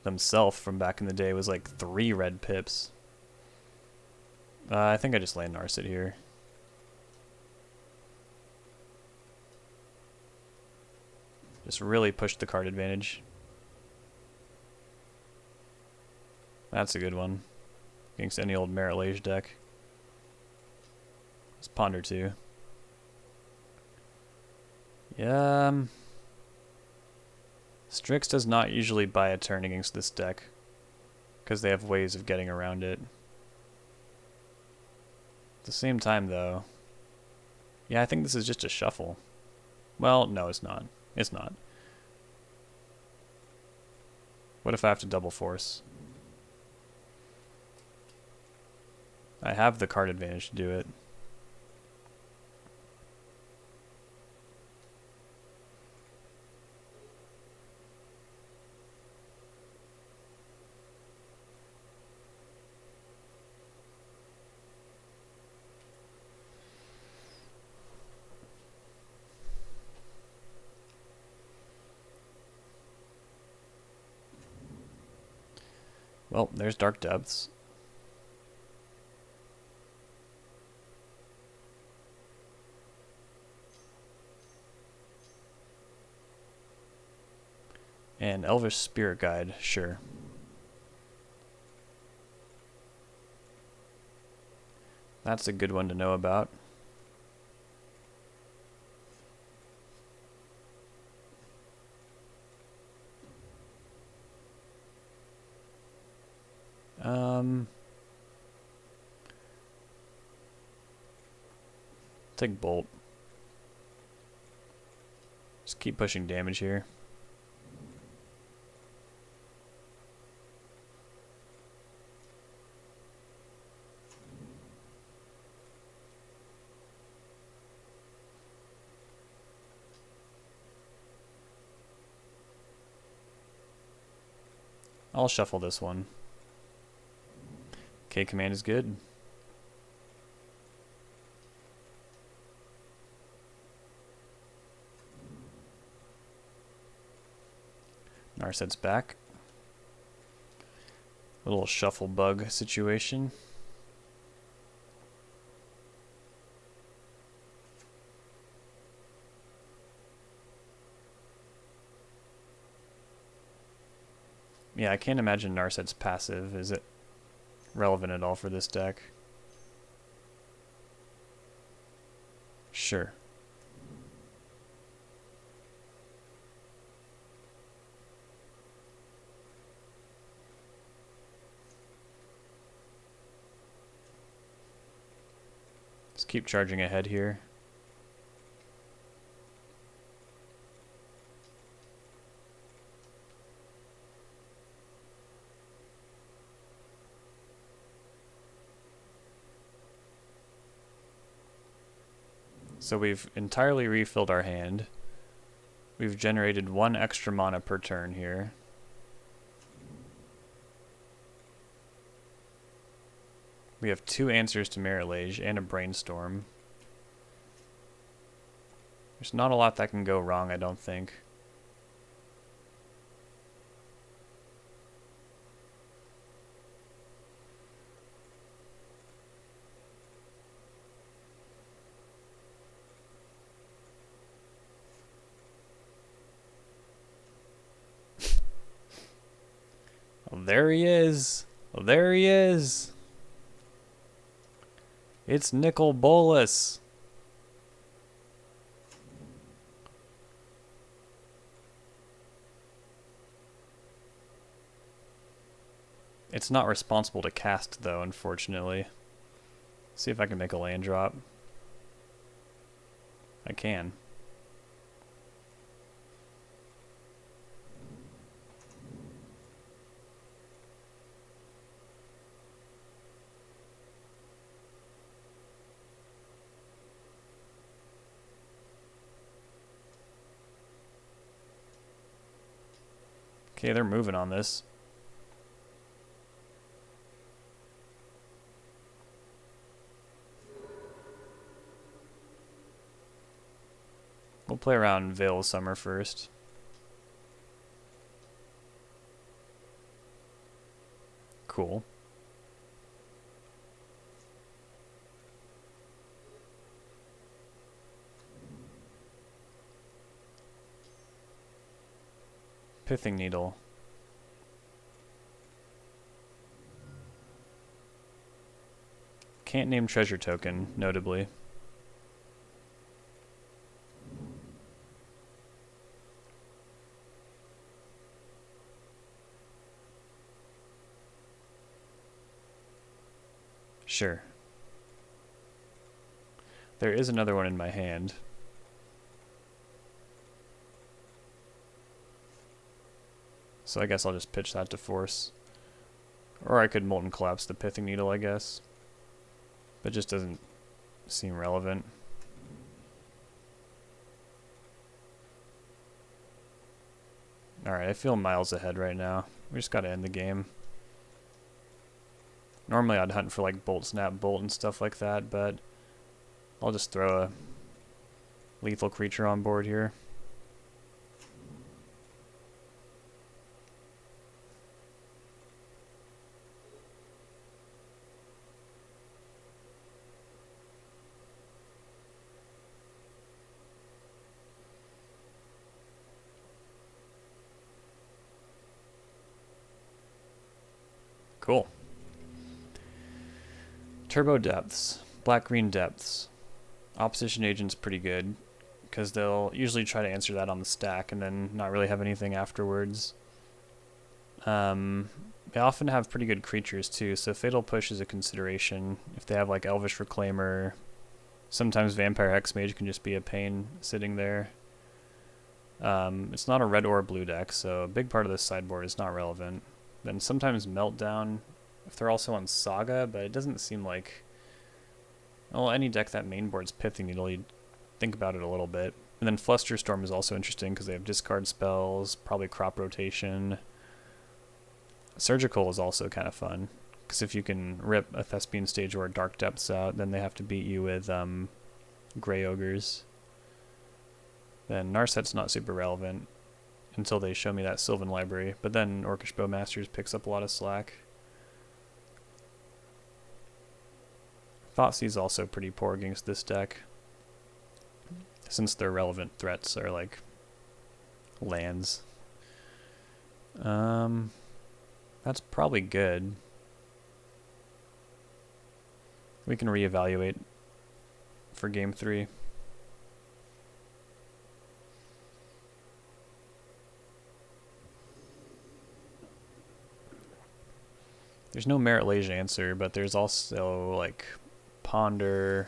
Speaker 1: themselves from back in the day was like 3 red pips. I think I just land Narset here. Just really push the card advantage. That's a good one. Against any old Marilage deck. Let's Ponder 2. Yeah. Strix does not usually buy a turn against this deck, because they have ways of getting around it. At the same time, though, yeah, I think this is just a shuffle. Well, no, it's not. It's not. What if I have to double force? I have the card advantage to do it. Well, there's Dark Depths. And Elvish Spirit Guide, sure. That's a good one to know about. Take Bolt. Just keep pushing damage here. I'll shuffle this one. K command is good. Narset's back. A little shuffle bug situation. Yeah, I can't imagine Narset's passive. Is it relevant at all for this deck? Sure. Let's keep charging ahead here. So we've entirely refilled our hand. We've generated 1 extra mana per turn here. We have 2 answers to Mirror and a Brainstorm. There's not a lot that can go wrong, I don't think. Oh, there he is. Oh, there he is. It's Nicol Bolas. It's not responsible to cast, though, unfortunately. See if I can make a land drop. I can. Okay, they're moving on this. We'll play around Veil of Summer first. Cool. Pithing Needle. Can't name Treasure Token, notably. Sure. There is another one in my hand. So I guess I'll just pitch that to force. Or I could Molten Collapse the Pithing Needle, I guess. But just doesn't seem relevant. Alright, I feel miles ahead right now. We just gotta end the game. Normally I'd hunt for like Bolt Snap Bolt and stuff like that, but I'll just throw a lethal creature on board here. Cool. Turbo Depths. Black-green Depths. Opposition Agent's pretty good, because they'll usually try to answer that on the stack and then not really have anything afterwards. They often have pretty good creatures too, so Fatal Push is a consideration. If they have like Elvish Reclaimer, sometimes Vampire Hexmage can just be a pain sitting there. It's not a red or blue deck, so a big part of this sideboard is not relevant. Then sometimes Meltdown, if they're also on Saga, but it doesn't seem like... Well, any deck that mainboard's Pithing Needle, you'd think about it a little bit. And then Flusterstorm is also interesting because they have discard spells, probably crop rotation. Surgical is also kind of fun, because if you can rip a Thespian Stage or Dark Depths out, then they have to beat you with Grey Ogres. Then Narset's not super relevant until they show me that Sylvan Library, but then Orcish Bowmasters picks up a lot of slack. Thoughtseize is also pretty poor against this deck, since their relevant threats are like lands. That's probably good. We can reevaluate for game 3. There's no Merit Lage answer, but there's also like Ponder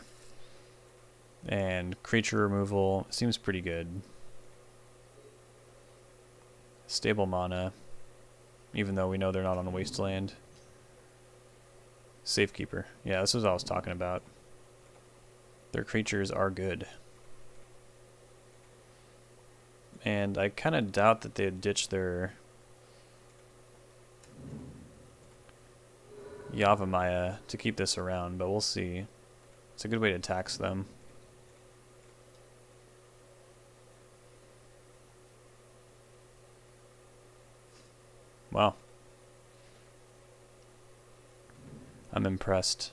Speaker 1: and creature removal. Seems pretty good. Stable mana, even though we know they're not on the Wasteland. Safekeeper. Yeah, this is what I was talking about. Their creatures are good. And I kind of doubt that they'd ditch their Yavimaya to keep this around, but we'll see. It's a good way to tax them. Wow. I'm impressed.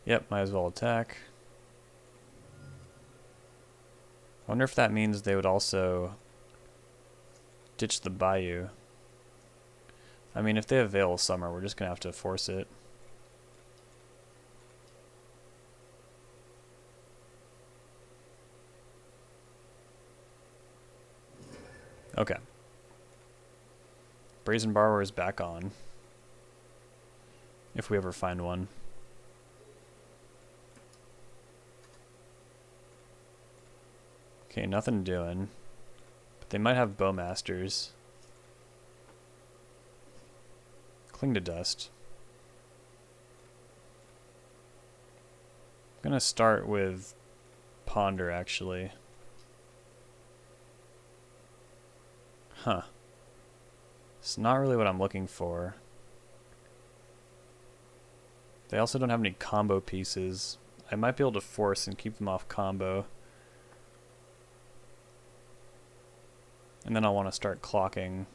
Speaker 1: Yep, might as well attack. I wonder if that means they would also ditch the Bayou. I mean, if they have Veil of Summer, we're just going to have to force it. Okay. Brazen Borrower is back on. If we ever find one. Okay, nothing doing. But they might have Bowmasters. Cling to Dust. I'm gonna start with Ponder, actually. Huh. It's not really what I'm looking for. They also don't have any combo pieces. I might be able to force and keep them off combo. And then I'll want to start clocking.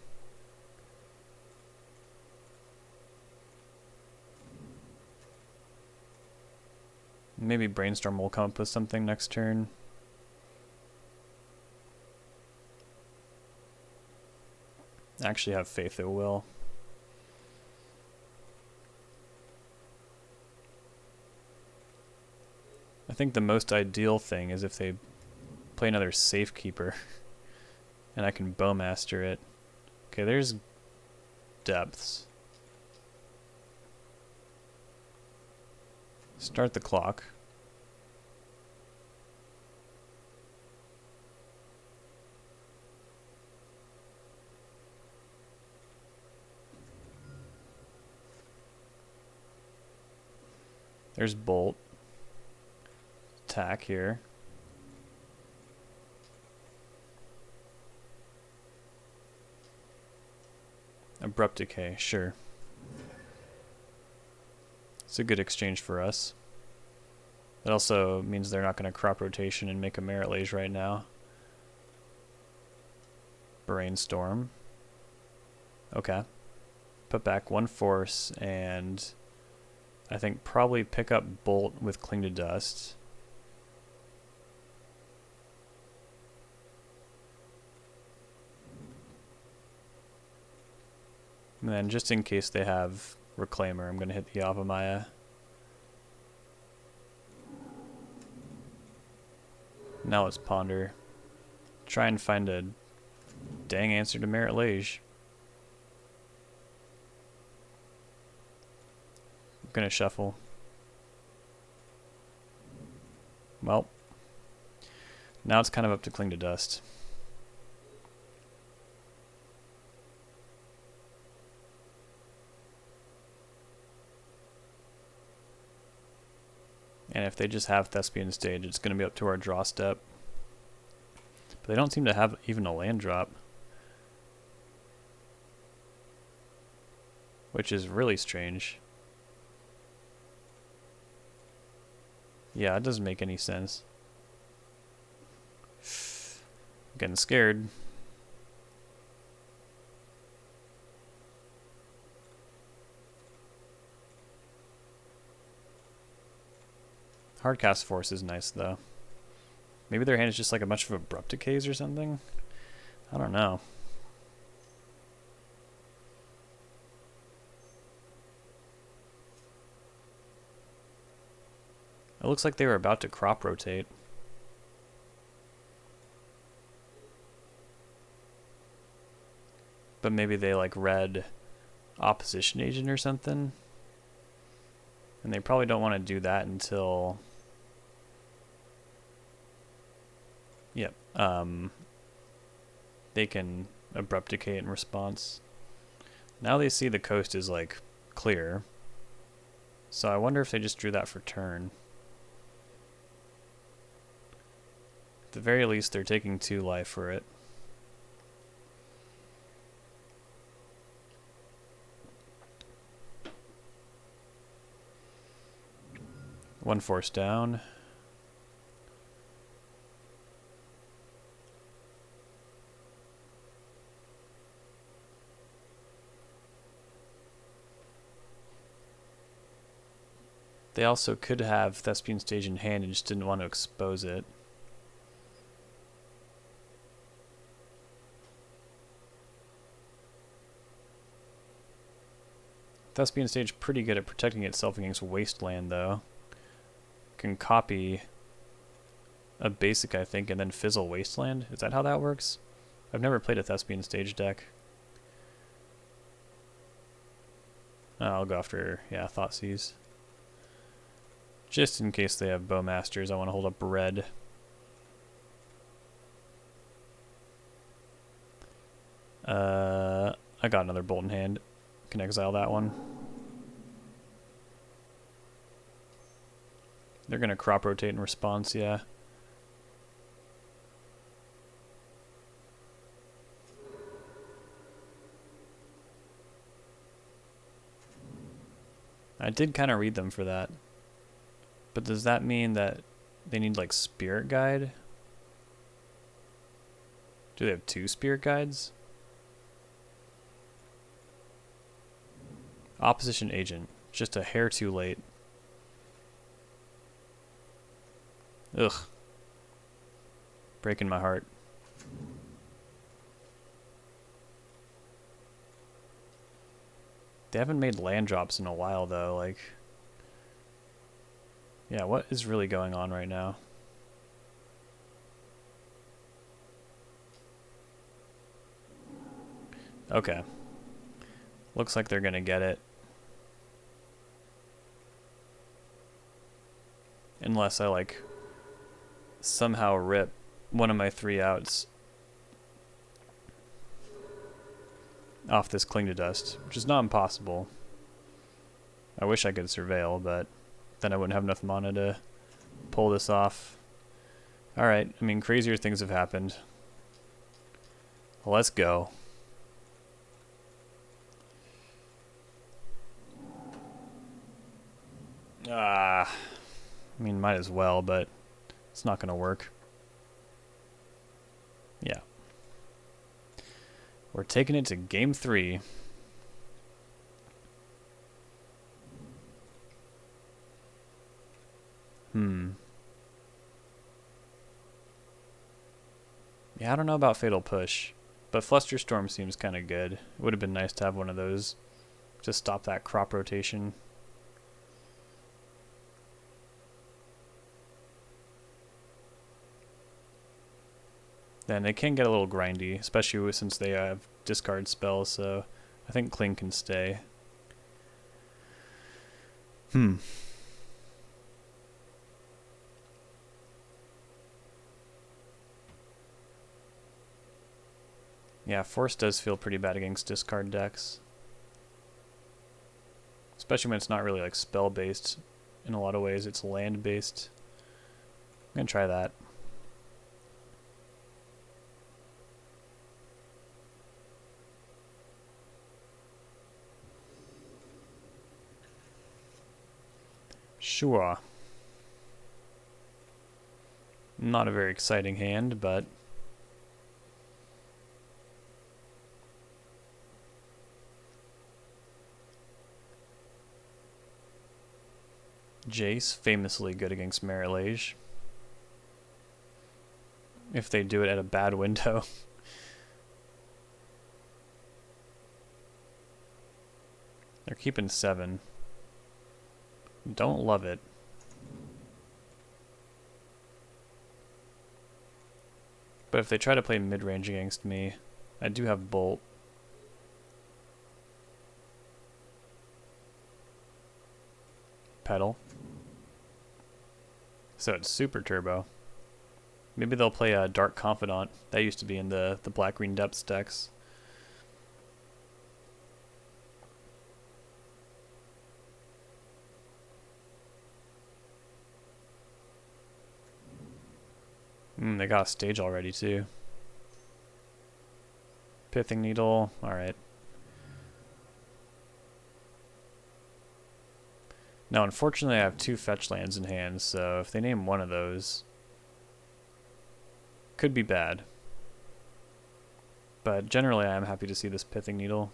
Speaker 1: Maybe Brainstorm will come up with something next turn. I actually have faith it will. I think the most ideal thing is if they play another Safekeeper and I can Bowmaster it. Okay, there's Depths. Start the clock. There's Bolt. Attack here. Abrupt Decay, sure. It's a good exchange for us. That also means they're not going to crop rotation and make a Merit Lage right now. Brainstorm. Okay. Put back one force and I think probably pick up Bolt with Cling to Dust. And then just in case they have Reclaimer, I'm going to hit the Avamaya. Now let's ponder. Try and find a dang answer to Merit Lage. I'm going to shuffle. Well, now it's kind of up to Cling to Dust. And if they just have Thespian Stage, it's going to be up to our draw step. But they don't seem to have even a land drop, which is really strange. Yeah, it doesn't make any sense. I'm getting scared. Hardcast Force is nice, though. Maybe their hand is just like a bunch of Abrupt Decays or something? I don't know. It looks like they were about to crop rotate. But maybe they like read Opposition Agent or something. And they probably don't want to do that until... Yep. They can Abrupt Decay in response. Now they see the coast is like clear. So I wonder if they just drew that for turn. At the very least, they're taking 2 life for it. One force down. They also could have Thespian Stage in hand and just didn't want to expose it. Thespian Stage pretty good at protecting itself against Wasteland, though. Can copy a basic, I think, and then fizzle Wasteland. Is that how that works? I've never played a Thespian Stage deck. Oh, I'll go after, yeah, Thoughtseize. Just in case they have Bowmasters, I want to hold up red. I got another Bolt in hand. Can exile that one. They're going to crop rotate in response, yeah. I did kind of read them for that. But does that mean that they need like Spirit Guide? Do they have 2 Spirit Guides? Opposition Agent. Just a hair too late. Ugh. Breaking my heart. They haven't made land drops in a while, though. Like, yeah, what is really going on right now? Okay. Looks like they're gonna get it. Unless I, like, somehow rip one of my 3 outs off this Cling to Dust, which is not impossible. I wish I could Surveil, but then I wouldn't have enough mana to pull this off. Alright, I mean, crazier things have happened. Let's go. I mean, might as well, but it's not going to work. Yeah. We're taking it to game 3. Yeah, I don't know about Fatal Push, but Flusterstorm seems kind of good. It would have been nice to have one of those to stop that crop rotation. Then it can get a little grindy, especially since they have discard spells, so I think Cling can stay. Yeah, Force does feel pretty bad against discard decks. Especially when it's not really like spell-based in a lot of ways, it's land-based. I'm gonna try that. Sure. Not a very exciting hand, but Jace, famously good against Marilage. If they do it at a bad window. They're keeping 7. Don't love it. But if they try to play mid-range against me, I do have Bolt. Pedal. So it's super turbo. Maybe they'll play a Dark Confidant. That used to be in the black-green depths decks. They got a stage already too. Pithing Needle, alright. Now unfortunately I have 2 fetch lands in hand, so if they name one of those, could be bad. But generally I am happy to see this Pithing Needle.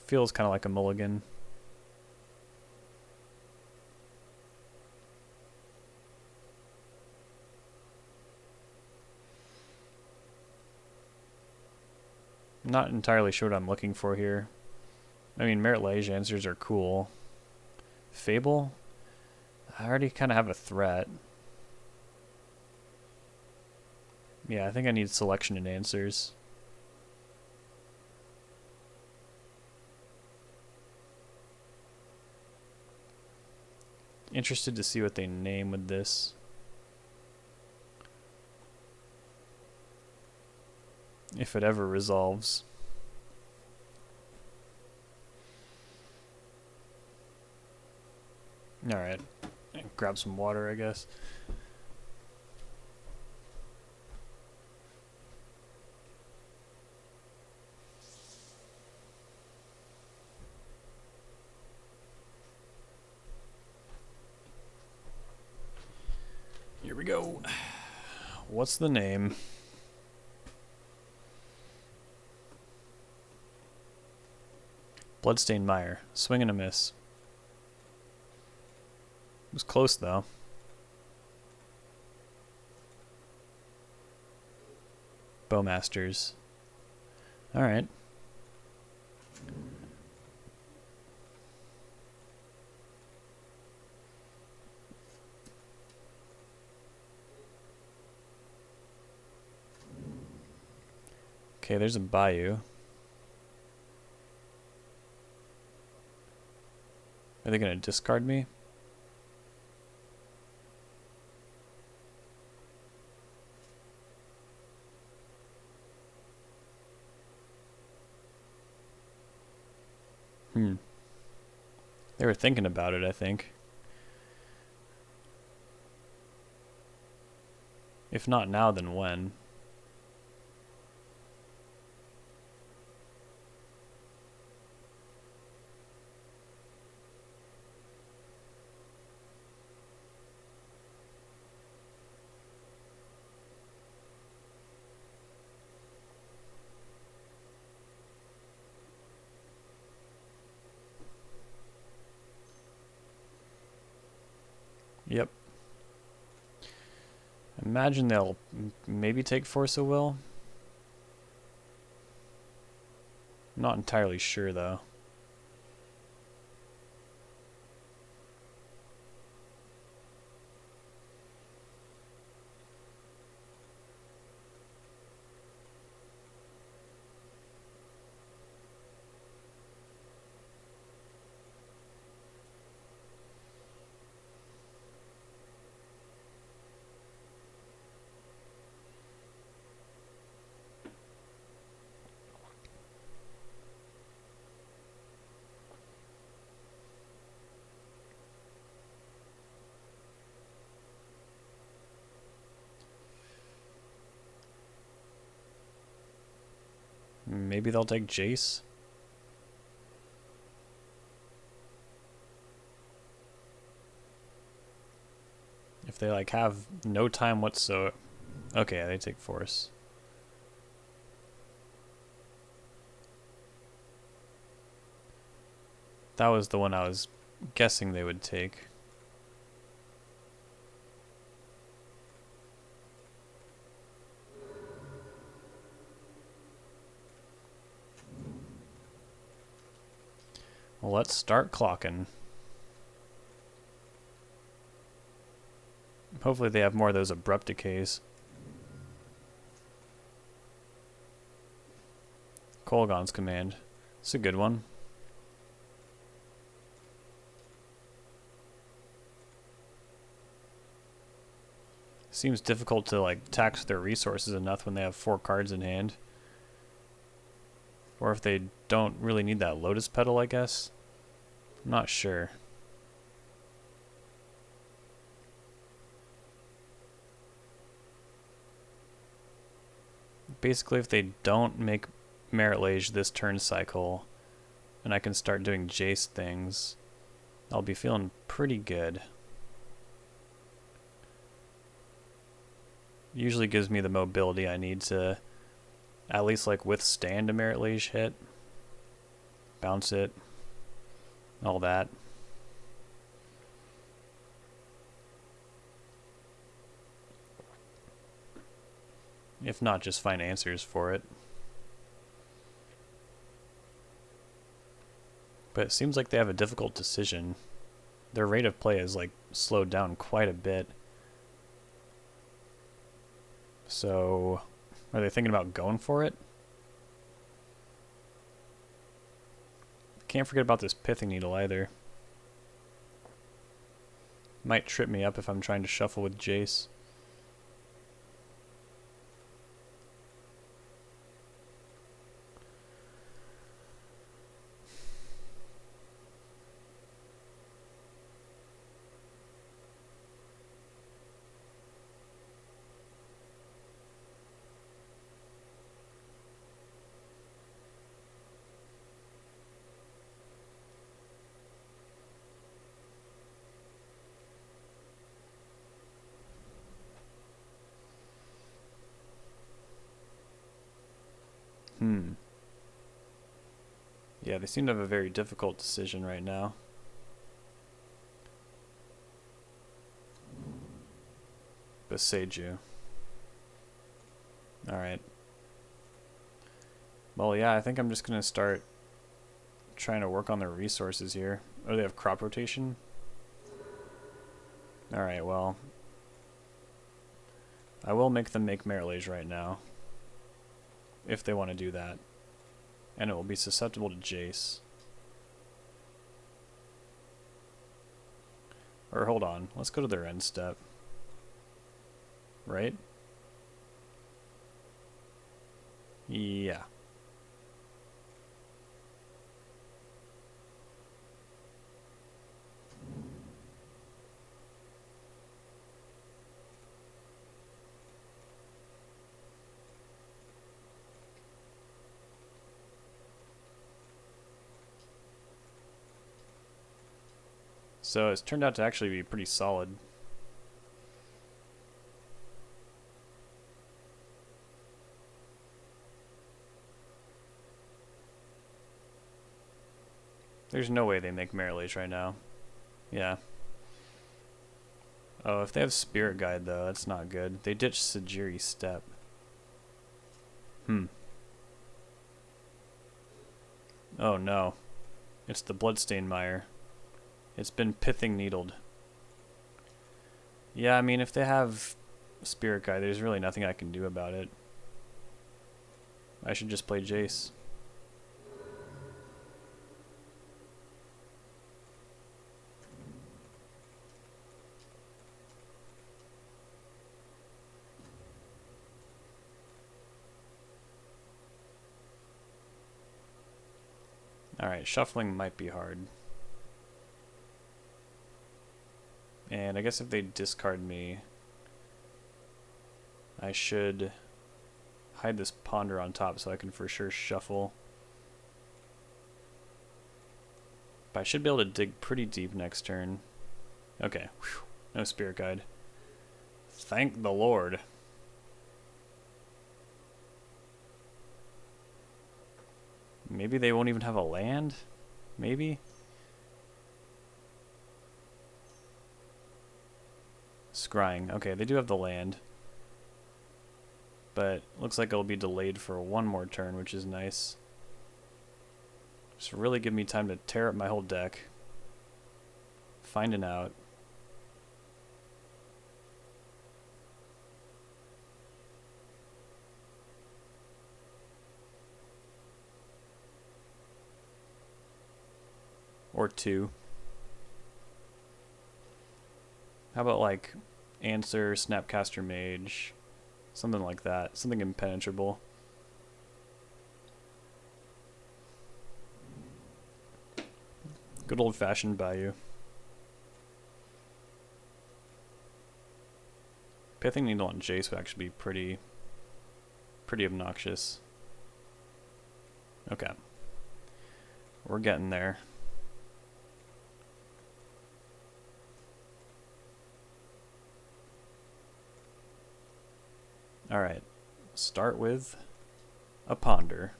Speaker 1: Feels kind of like a mulligan. Not entirely sure what I'm looking for here. I mean, Merit Lage answers are cool. Fable? I already kind of have a threat. Yeah, I think I need selection and answers. Interested to see what they name with this. If it ever resolves. Alright. Grab some water, I guess. Here we go. What's the name? Bloodstained Mire. Swing and a miss. It was close, though. Bowmasters. Alright. Okay, there's a Bayou. Are they going to discard me? They were thinking about it, I think. If not now, then when? Yep. Imagine they'll maybe take Force of Will. Not entirely sure though. Maybe they'll take Jace. If they like have no time whatsoever. Okay, they take Force. That was the one I was guessing they would take. Well, let's start clocking. Hopefully they have more of those abrupt decays. Kolaghan's Command. It's a good one. Seems difficult to like tax their resources enough when they have 4 cards in hand. Or if they don't really need that Lotus Petal, I guess. I'm not sure. Basically, if they don't make Merit Lage this turn cycle, and I can start doing Jace things, I'll be feeling pretty good. Usually gives me the mobility I need to at least like withstand a Merit Lage hit, bounce it, all that. If not, just find answers for it. But it seems like they have a difficult decision. Their rate of play is like slowed down quite a bit. So, are they thinking about going for it? Can't forget about this Pithing Needle either. Might trip me up if I'm trying to shuffle with Jace. Yeah, they seem to have a very difficult decision right now. Boseiju. Alright. Well, yeah, I think I'm just going to start trying to work on their resources here. Oh, they have crop rotation? Alright, well. I will make them make Merit Lage right now. If they want to do that. And it will be susceptible to Jace. Or hold on, let's go to their end step. Right? Yeah. So it's turned out to actually be pretty solid. There's no way they make Merit Lage right now. Yeah. Oh, if they have Spirit Guide, though, that's not good. They ditched Sajiri Step. Oh, no. It's the Bloodstained Mire. It's been Pithing Needled. Yeah, I mean, if they have Spirit Guide, there's really nothing I can do about it. I should just play Jace. Alright, shuffling might be hard. And I guess if they discard me, I should hide this Ponder on top so I can for sure shuffle. But I should be able to dig pretty deep next turn. Okay, whew. No Spirit Guide. Thank the Lord. Maybe they won't even have a land? Maybe? Scrying. Okay, they do have the land. But looks like it'll be delayed for one more turn, which is nice. Just really give me time to tear up my whole deck. Find an out. Or two. How about like Answer, Snapcaster Mage, something like that, something impenetrable. Good old-fashioned Bayou. Pithing Needle on Jace would actually be pretty obnoxious. Okay. We're getting there. Alright, start with a Ponder.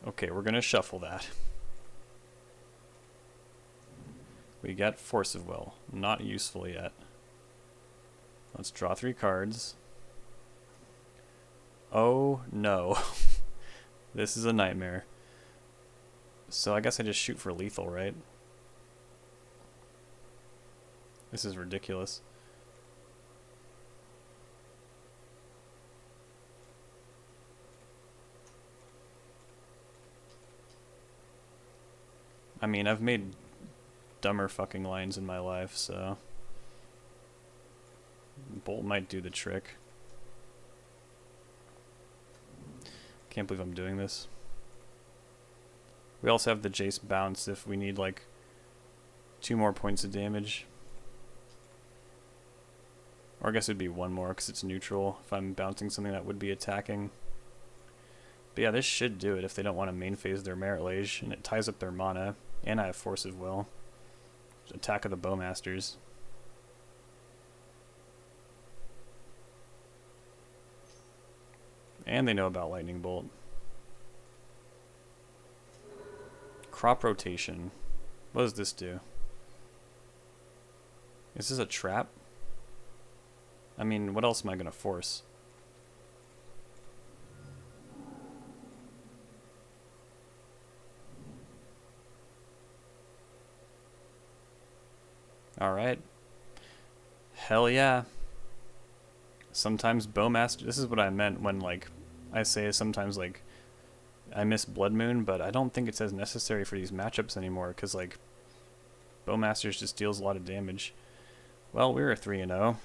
Speaker 1: Okay, we're gonna shuffle that. We got Force of Will, not useful yet. Let's draw 3 cards. Oh no. This is a nightmare. So I guess I just shoot for lethal, right? This is ridiculous. I mean, I've made dumber fucking lines in my life, so Bolt might do the trick. Can't believe I'm doing this. We also have the Jace bounce if we need like 2 more points of damage. Or I guess it'd be 1 more because it's neutral if I'm bouncing something that would be attacking. But yeah, this should do it if they don't want to main phase their Merit Lage, and it ties up their mana. And I have Force of Will. Attack of the Bowmasters. And they know about Lightning Bolt. Crop Rotation. What does this do? Is this a trap? I mean, what else am I going to force? Alright. Hell yeah. Sometimes Bowmaster... This is what I meant when, like, I say sometimes, like, I miss Blood Moon, but I don't think it's as necessary for these matchups anymore, because, like, Bowmasters just deals a lot of damage. Well, we're a 3-0.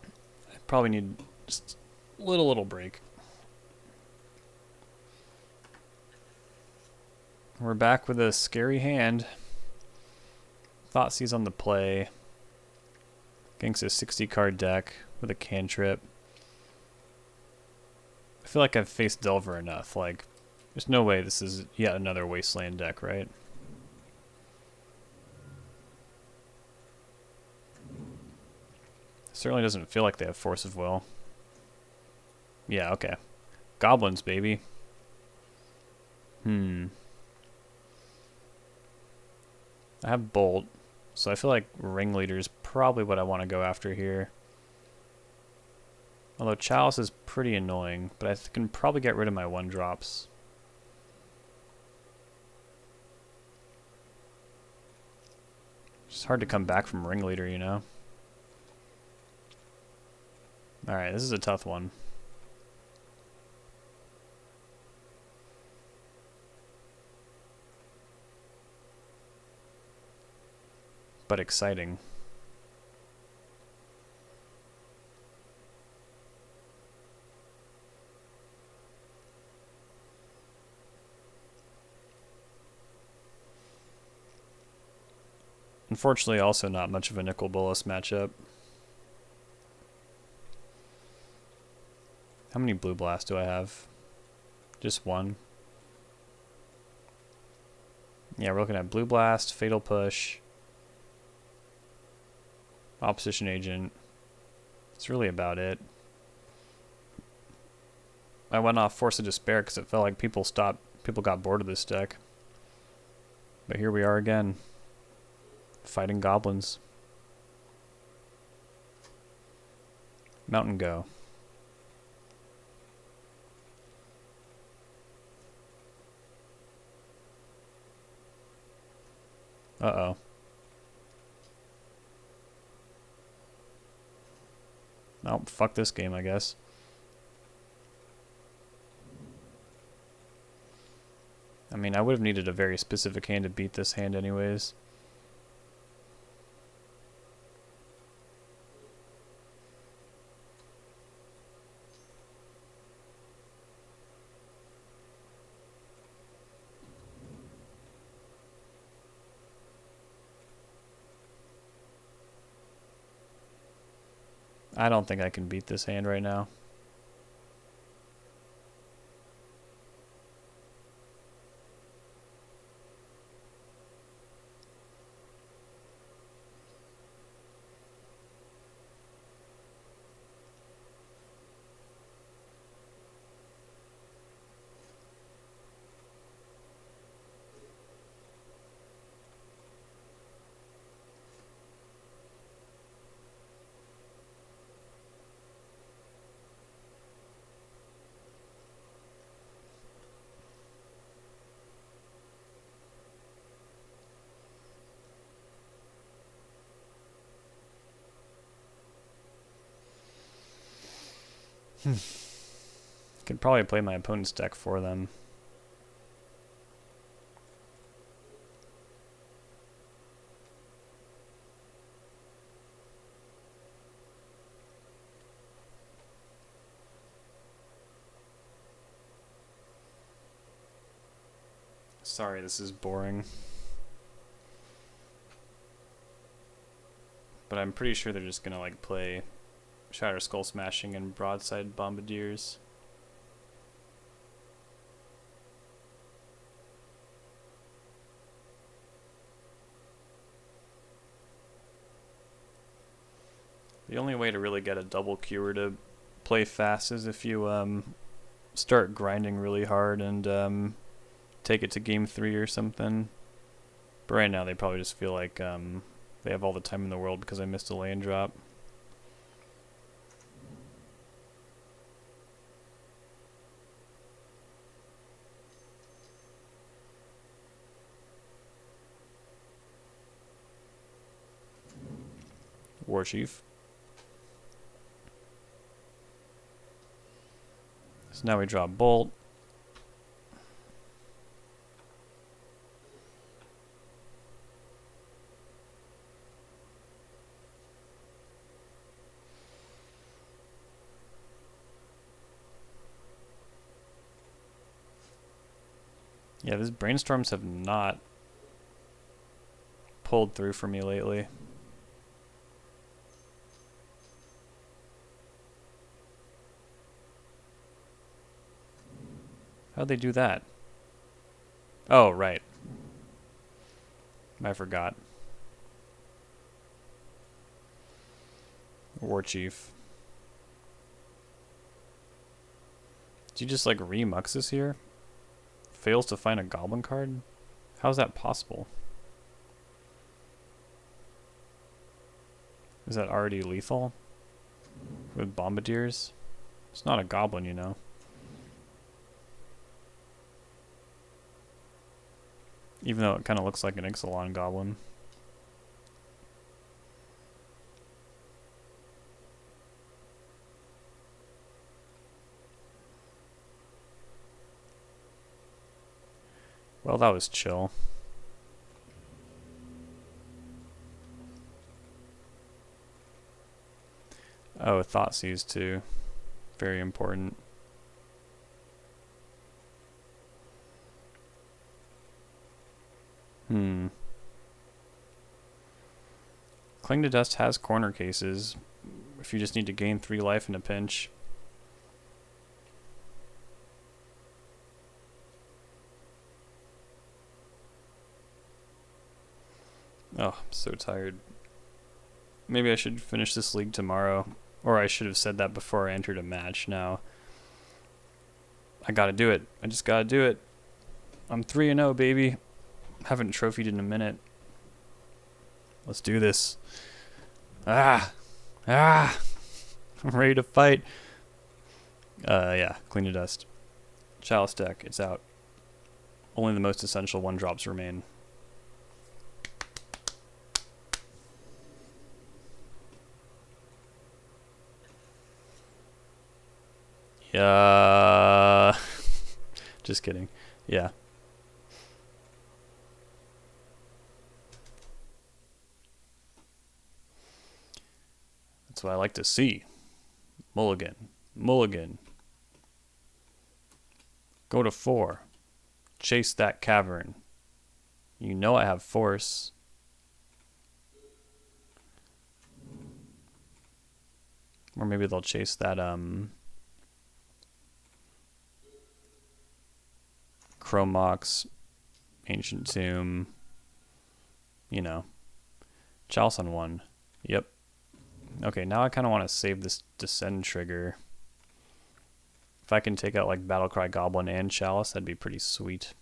Speaker 1: I probably need just a little break. We're back with a scary hand. Thoughtseize on the play. Against a 60-card deck with a cantrip. I feel like I've faced Delver enough. Like, there's no way this is yet another Wasteland deck, right? Certainly doesn't feel like they have Force of Will. Yeah, okay. Goblins, baby. I have Bolt, So I feel like Ringleader is probably what I want to go after here. Although Chalice is pretty annoying, but I can probably get rid of my 1-drops. It's hard to come back from Ringleader, you know? Alright, this is a tough one. But exciting. Unfortunately, also not much of a Nicol Bolas matchup. How many Blue Blasts do I have? Just one. Yeah, we're looking at Blue Blast, Fatal Push, Opposition Agent. That's really about it. I went off Force of Despair because it felt like people got bored of this deck. But here we are again, fighting goblins. Mountain Go. Uh-oh. Oh, fuck this game, I guess. I mean, I would have needed a very specific hand to beat this hand anyways. I don't think I can beat this hand right now. Could probably play my opponent's deck for them. Sorry, this is boring. But I'm pretty sure they're just gonna like play Shatter Skull Smashing and Broadside Bombardiers. The only way to really get a double cure to play fast is if you start grinding really hard and take it to game 3 or something. But right now they probably just feel like they have all the time in the world because I missed a land drop. War Chief. So now we draw Bolt. Yeah, these brainstorms have not pulled through for me lately. How'd they do that? Oh, right. I forgot. War Chief. Did you just like remux this here? Fails to find a goblin card? How's that possible? Is that already lethal? With bombardiers? It's not a goblin, you know. Even though it kind of looks like an Ixalan goblin. Well, that was chill. Oh, Thoughtseize too. Very important. Cling to Dust has corner cases if you just need to gain 3 life in a pinch. Oh, I'm so tired. Maybe I should finish this league tomorrow. Or I should have said that before I entered a match. Now, I gotta do it. I just gotta do it. I'm 3-0, baby. Haven't trophied in a minute. Let's do this. I'm ready to fight. Yeah, Clean to Dust. Chalice deck, it's out. Only the most essential 1-drops remain. Yeah. Just kidding. Yeah. That's what I like to see. Mulligan. Mulligan. Go to 4. Chase that cavern. You know I have force. Or maybe they'll chase that, Chromox, Ancient Tomb, you know. Chalice on 1. Yep. Okay, now I kind of want to save this Descend trigger. If I can take out like Battlecry Goblin and Chalice, that'd be pretty sweet.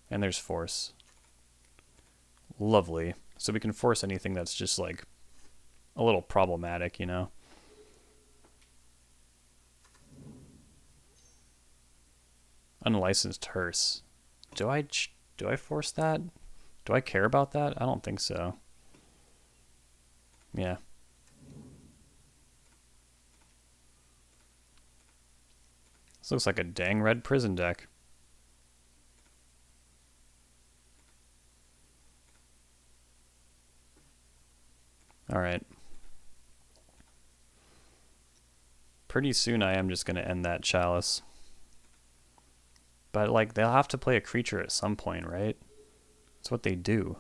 Speaker 1: And there's Force. Lovely. So we can force anything that's just like a little problematic, you know. Unlicensed Hearse. Do I force that? Do I care about that? I don't think so. Yeah. This looks like a dang red prison deck. Alright. Pretty soon I am just going to end that Chalice. But, like, they'll have to play a creature at some point, right? That's what they do.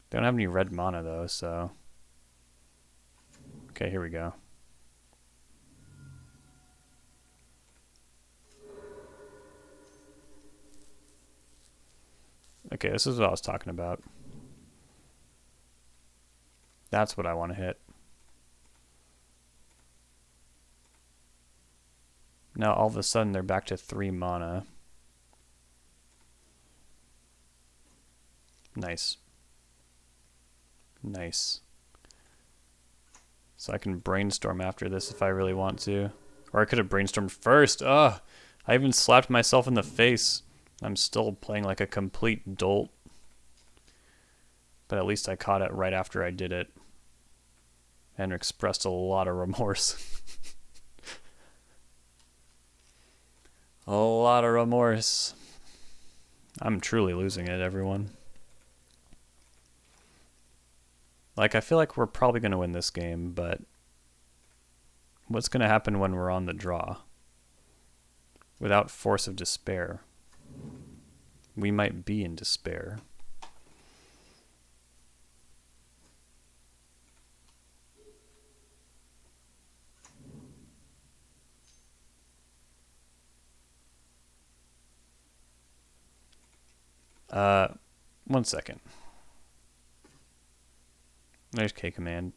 Speaker 1: They don't have any red mana, though, so... Okay, here we go. Okay, this is what I was talking about. That's what I want to hit. Now all of a sudden they're back to 3 mana. Nice. Nice. So I can brainstorm after this if I really want to. Or I could have brainstormed first. Ugh! I even slapped myself in the face. I'm still playing like a complete dolt. But at least I caught it right after I did it. And expressed a lot of remorse. A lot of remorse. I'm truly losing it, everyone. Like, I feel like we're probably going to win this game, but what's going to happen when we're on the draw? Without Force of Despair, we might be in despair. One second. There's K command.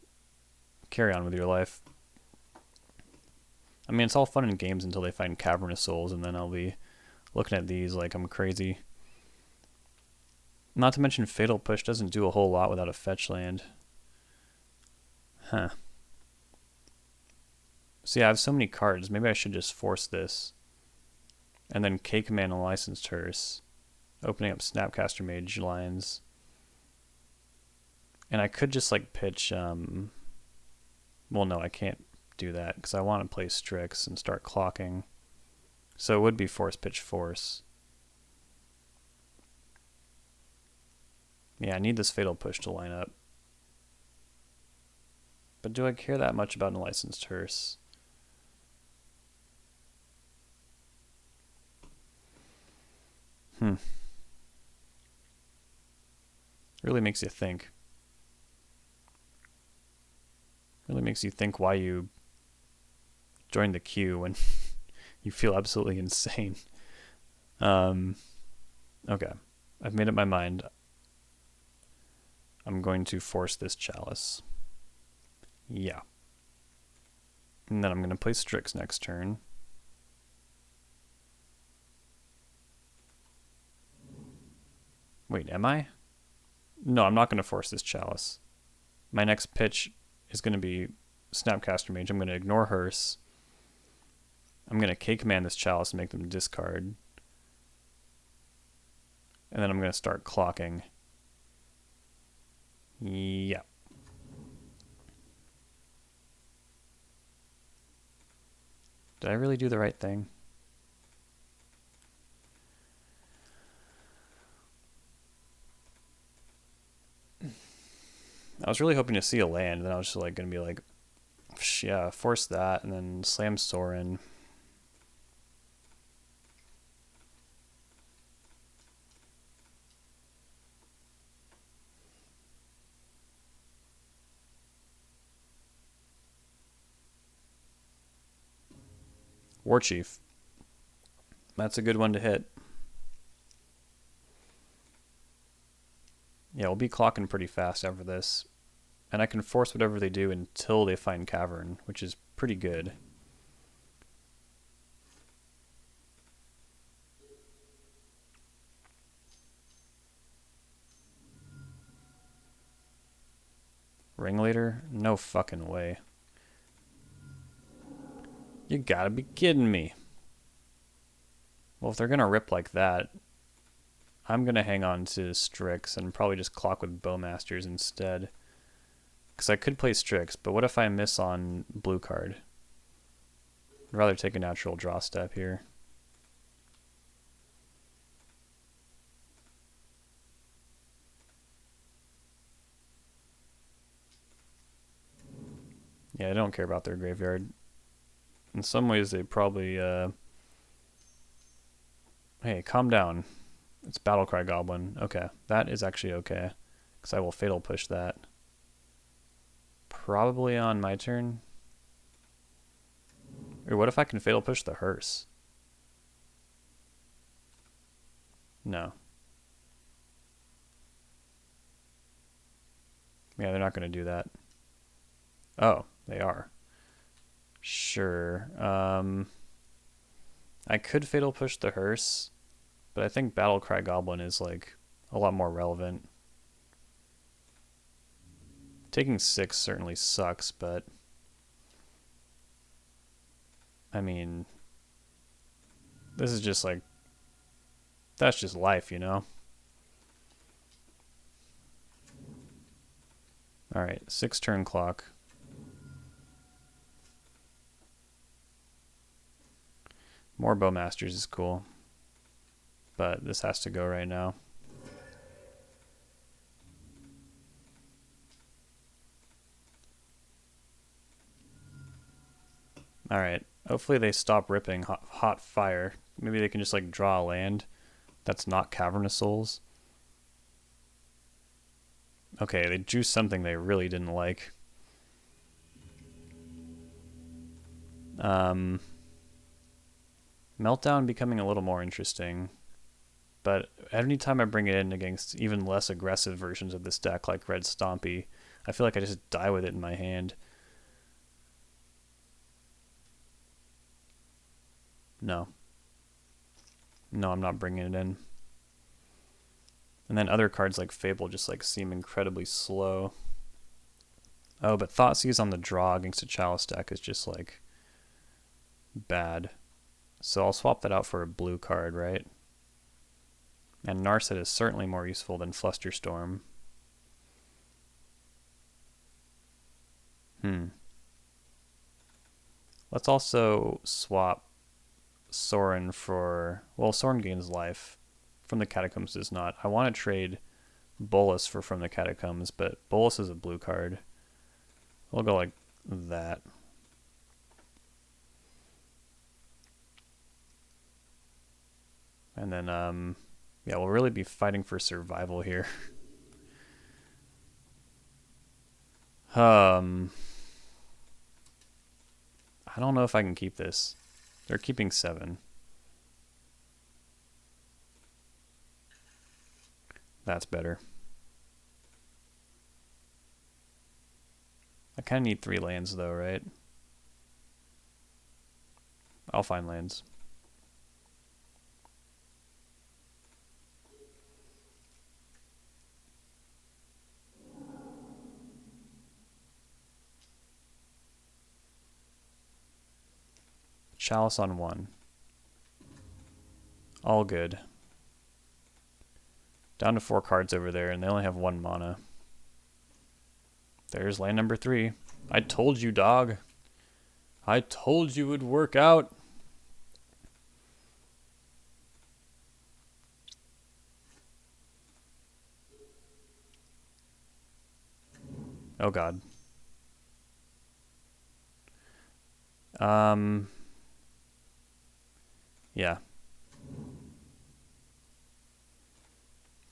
Speaker 1: Carry on with your life. I mean, it's all fun and games until they find Cavernous Souls, and then I'll be looking at these like I'm crazy. Not to mention Fatal Push doesn't do a whole lot without a fetch land. Huh. See, I have so many cards. Maybe I should just force this. And then K-Command and Licensed Hearse. Opening up Snapcaster Mage lines. And I could just like pitch, well no, I can't do that because I want to play Strix and start clocking. So it would be Force Pitch Force. Yeah, I need this Fatal Push to line up. But do I care that much about a Licensed Hearse? Really makes you think. Really makes you think why you joined the queue when you feel absolutely insane. Okay, I've made up my mind. I'm going to force this Chalice. Yeah. And then I'm going to play Strix next turn. Wait, am I? No, I'm not going to force this Chalice. My next pitch is going to be Snapcaster Mage. I'm going to ignore Hearse. I'm going to K-Command this Chalice and make them discard. And then I'm going to start clocking. Yeah. Did I really do the right thing? I was really hoping to see a land, and then I was just like going to be like, yeah, force that, and then slam Sorin. War Chief. That's a good one to hit. Yeah, we'll be clocking pretty fast after this. And I can force whatever they do until they find Cavern, which is pretty good. Ringleader? No fucking way. You gotta be kidding me. Well, if they're gonna rip like that, I'm gonna hang on to Strix and probably just clock with Bowmasters instead. Because I could play Strix, but what if I miss on blue card? I'd rather take a natural draw step here. Yeah, I don't care about their graveyard. In some ways, they probably, hey, calm down. It's Battlecry Goblin. Okay, that is actually okay. Because I will Fatal Push that. Probably on my turn. Or what if I can Fatal Push the Hearse? No. Yeah, they're not going to do that. Oh, they are. Sure. I could Fatal Push the Hearse, but I think Battlecry Goblin is like a lot more relevant. Taking 6 certainly sucks, but I mean, this is just like, that's just life, you know? Alright, 6 turn clock. More Bowmasters is cool, but this has to go right now. Alright, hopefully they stop ripping hot fire. Maybe they can just like draw a land that's not Cavernous Souls. Okay, they drew something they really didn't like. Meltdown becoming a little more interesting, but anytime I bring it in against even less aggressive versions of this deck like Red Stompy, I feel like I just die with it in my hand. No. No, I'm not bringing it in. And then other cards like Fable just like seem incredibly slow. Oh, but Thoughtseize on the draw against a Chalice deck is just like bad. So I'll swap that out for a blue card, right? And Narset is certainly more useful than Flusterstorm. Let's also swap Sorin for... Well, Sorin gains life. From the Catacombs does not. I want to trade Bolas for From the Catacombs, but Bolas is a blue card. We'll go like that. And then, yeah, we'll really be fighting for survival here. I don't know if I can keep this. They're keeping 7. That's better. I kind of need 3 lands though, right? I'll find lands. Chalice on 1. All good. Down to 4 cards over there, and they only have 1 mana. There's land number 3. I told you, dog. I told you it would work out. Oh, God. Yeah.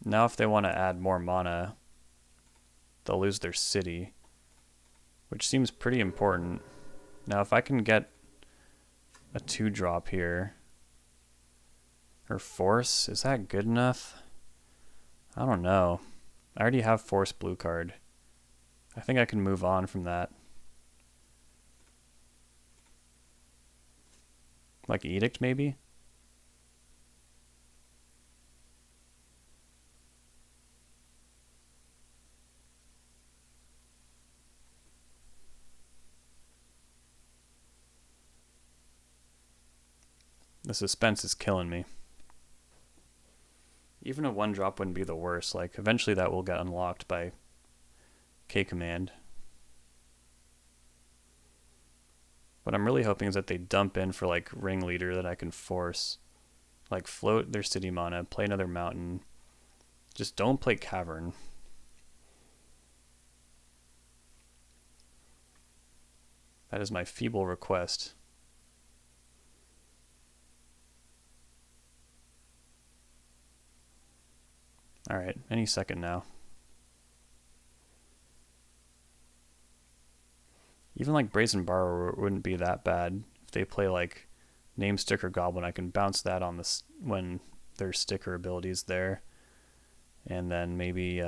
Speaker 1: Now if they want to add more mana, they'll lose their city, which seems pretty important. Now if I can get a 2-drop here, or Force, is that good enough? I don't know. I already have Force blue card. I think I can move on from that. Like Edict, maybe? The suspense is killing me. Even a 1-drop wouldn't be the worst. Like, eventually that will get unlocked by K-Command. What I'm really hoping is that they dump in for, like, Ringleader that I can force. Like, float their city mana, play another mountain. Just don't play Cavern. That is my feeble request. Alright, any second now. Even like Brazen Borrower wouldn't be that bad. If they play like Name Sticker Goblin, I can bounce that on the when their sticker ability is there. And then maybe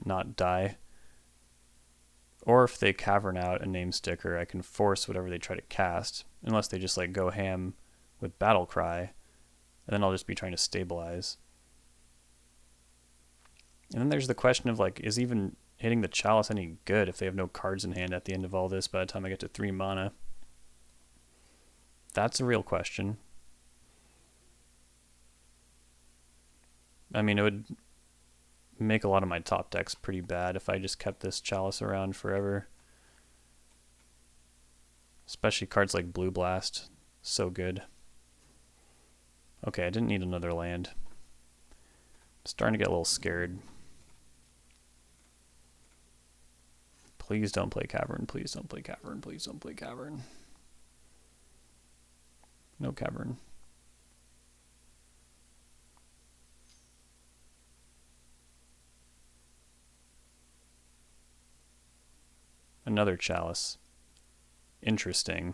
Speaker 1: not die. Or if they Cavern out a Name Sticker, I can force whatever they try to cast. Unless they just like go ham with Battle Cry. And then I'll just be trying to stabilize. And then there's the question of like, is even hitting the Chalice any good if they have no cards in hand at the end of all this by the time I get to 3 mana? That's a real question. I mean, it would make a lot of my top decks pretty bad if I just kept this Chalice around forever. Especially cards like Blue Blast. So good. Okay, I didn't need another land. I'm starting to get a little scared. Please don't play Cavern. Please don't play Cavern. Please don't play Cavern. No Cavern. Another Chalice. Interesting.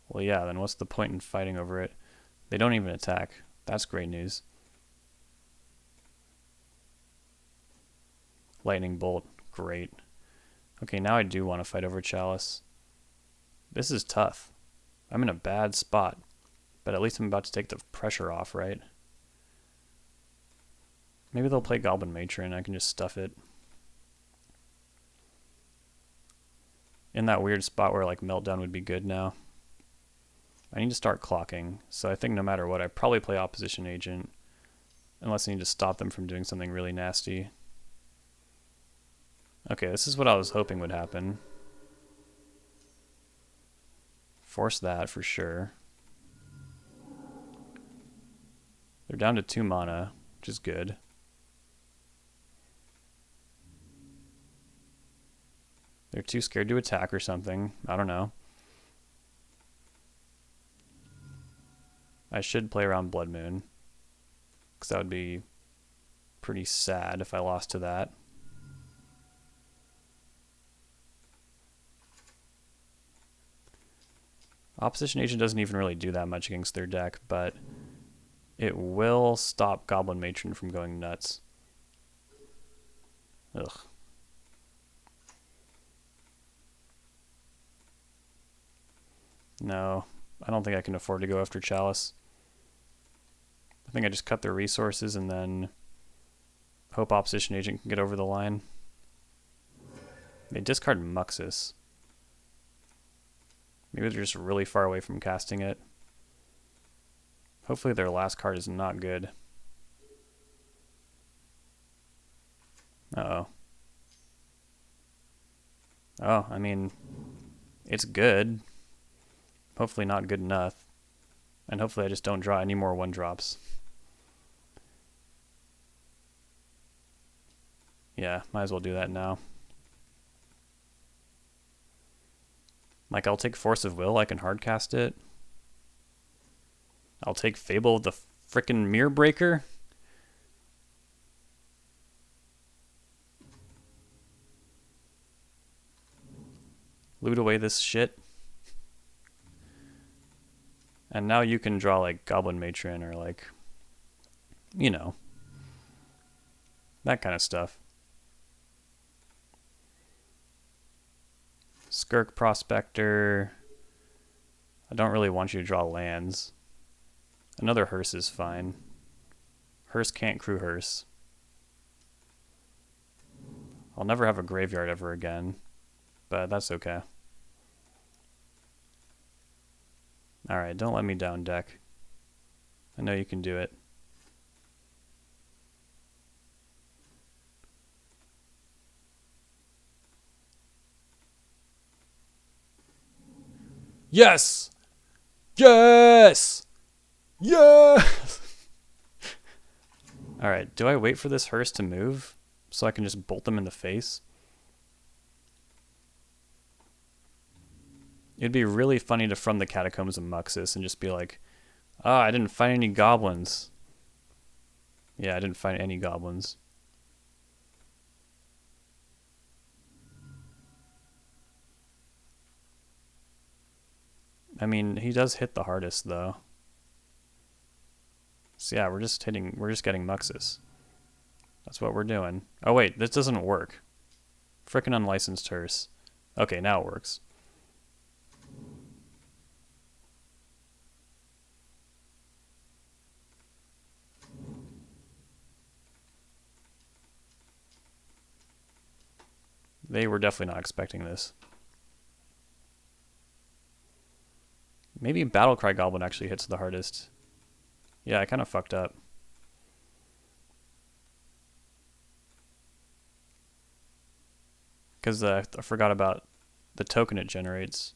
Speaker 1: Well, yeah, then what's the point in fighting over it? They don't even attack. That's great news. Lightning Bolt. Great. Okay, now I do want to fight over Chalice. This is tough. I'm in a bad spot. But at least I'm about to take the pressure off, right? Maybe they'll play Goblin Matron. I can just stuff it. In that weird spot where like Meltdown would be good now. I need to start clocking. So I think no matter what, I probably play Opposition Agent. Unless I need to stop them from doing something really nasty. Okay, this is what I was hoping would happen. Force that for sure. They're down to 2 mana, which is good. They're too scared to attack or something. I don't know. I should play around Blood Moon. Because that would be pretty sad if I lost to that. Opposition Agent doesn't even really do that much against their deck, but it will stop Goblin Matron from going nuts. Ugh. No, I don't think I can afford to go after Chalice. I think I just cut their resources and then hope Opposition Agent can get over the line. They discard Muxus. Maybe they're just really far away from casting it. Hopefully their last card is not good. Uh-oh. Oh, I mean, it's good. Hopefully not good enough. And hopefully I just don't draw any more 1-drops. Yeah, might as well do that now. Like, I'll take Force of Will, I can hardcast it. I'll take Fable of the frickin' Mirror Breaker. Loot away this shit. And now you can draw, like, Goblin Matron or, like, you know, that kind of stuff. Skirk Prospector. I don't really want you to draw lands. Another Hearse is fine. Hearse can't crew Hearse. I'll never have a graveyard ever again, but that's okay. Alright, don't let me down, deck. I know you can do it. Yes! Yes! Yes! Alright, do I wait for this Hearse to move so I can just bolt them in the face? It'd be really funny to From the Catacombs of Muxus and just be like, oh, I didn't find any goblins. Yeah, I didn't find any goblins. I mean, he does hit the hardest, though. So yeah, we're just getting Muxus. That's what we're doing. Oh wait, this doesn't work. Frickin' unlicensed Hearse. Okay, now it works. They were definitely not expecting this. Maybe Battlecry Goblin actually hits the hardest. Yeah, I kind of fucked up. Because I forgot about the token it generates.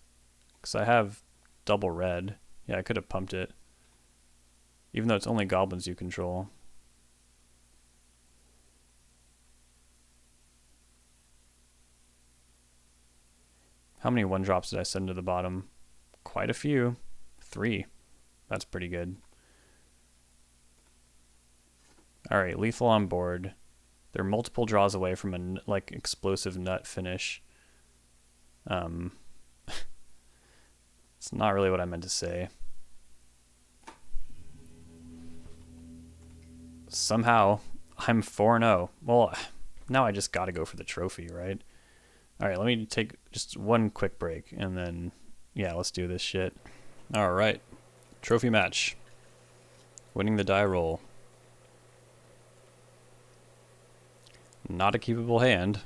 Speaker 1: Because I have double red. Yeah, I could have pumped it. Even though it's only goblins you control. How many 1-drops did I send to the bottom? Quite a few. 3. That's pretty good. Alright, lethal on board. They're multiple draws away from a like explosive nut finish. It's not really what I meant to say. Somehow, I'm 4-0. Well, now I just gotta go for the trophy, right? Alright, let me take just one quick break, and then, yeah, let's do this shit. Alright, Trophy match. Winning the die roll. Not a keepable hand.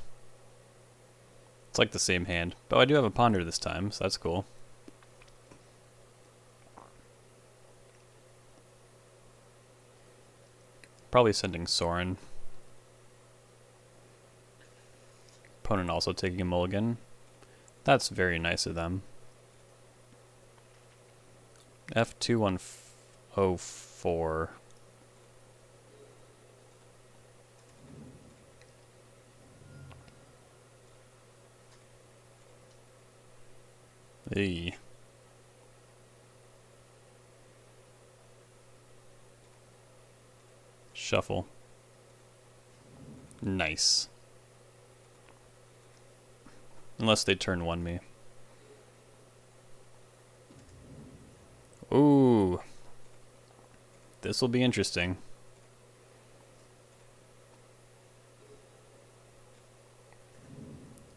Speaker 1: It's like the same hand. But I do have a ponder this time, so that's cool. Probably sending Sorin. Opponent also taking a mulligan. That's very nice of them. F2104. Hey. Shuffle. Nice. Unless they turn one me. Ooh. This will be interesting.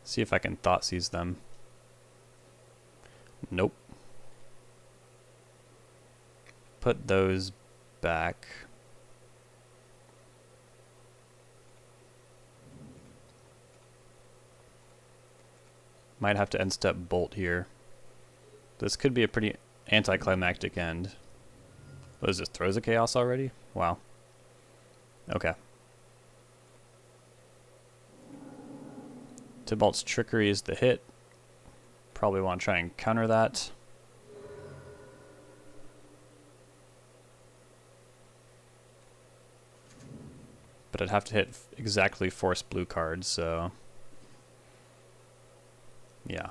Speaker 1: See if I can Thoughtseize them. Nope. Put those back. Might have to end step bolt here. This could be a pretty anticlimactic end. What is this? Throws a chaos already? Wow. Okay. Tybalt's Trickery is the hit. Probably want to try and counter that. But I'd have to hit exactly force blue cards, so yeah.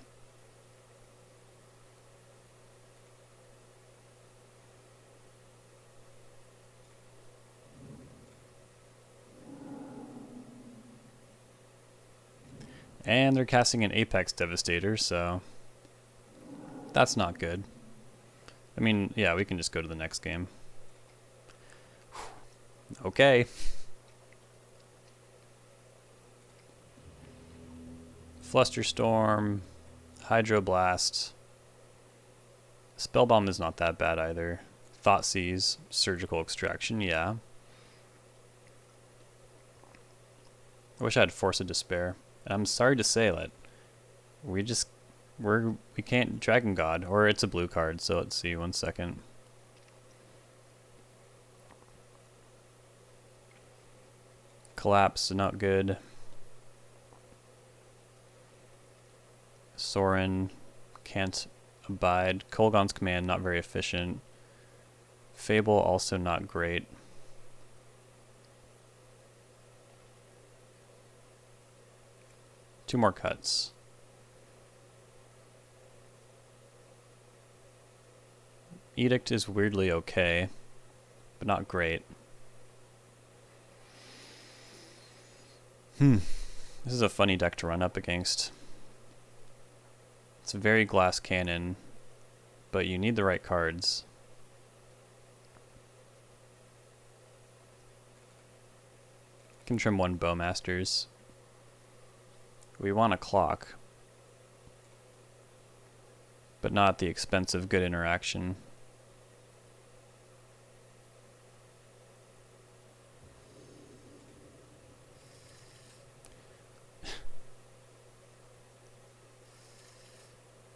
Speaker 1: And they're casting an Apex Devastator, so that's not good. I mean, yeah, we can just go to the next game. Okay. Flusterstorm, Hydroblast. Spellbomb is not that bad either. Thoughtseize, Surgical Extraction, yeah. I wish I had Force of Despair. And I'm sorry to say that we can't Dragon God, or it's a blue card, so let's see, 1 second. Collapse, not good. Sorin, can't abide. Kolgon's Command, not very efficient. Fable, also not great. Two more cuts. Edict is weirdly okay, but not great. This is a funny deck to run up against. It's a very glass cannon, but you need the right cards. Can trim one Bowmasters. We want a clock, but not at the expense of good interaction.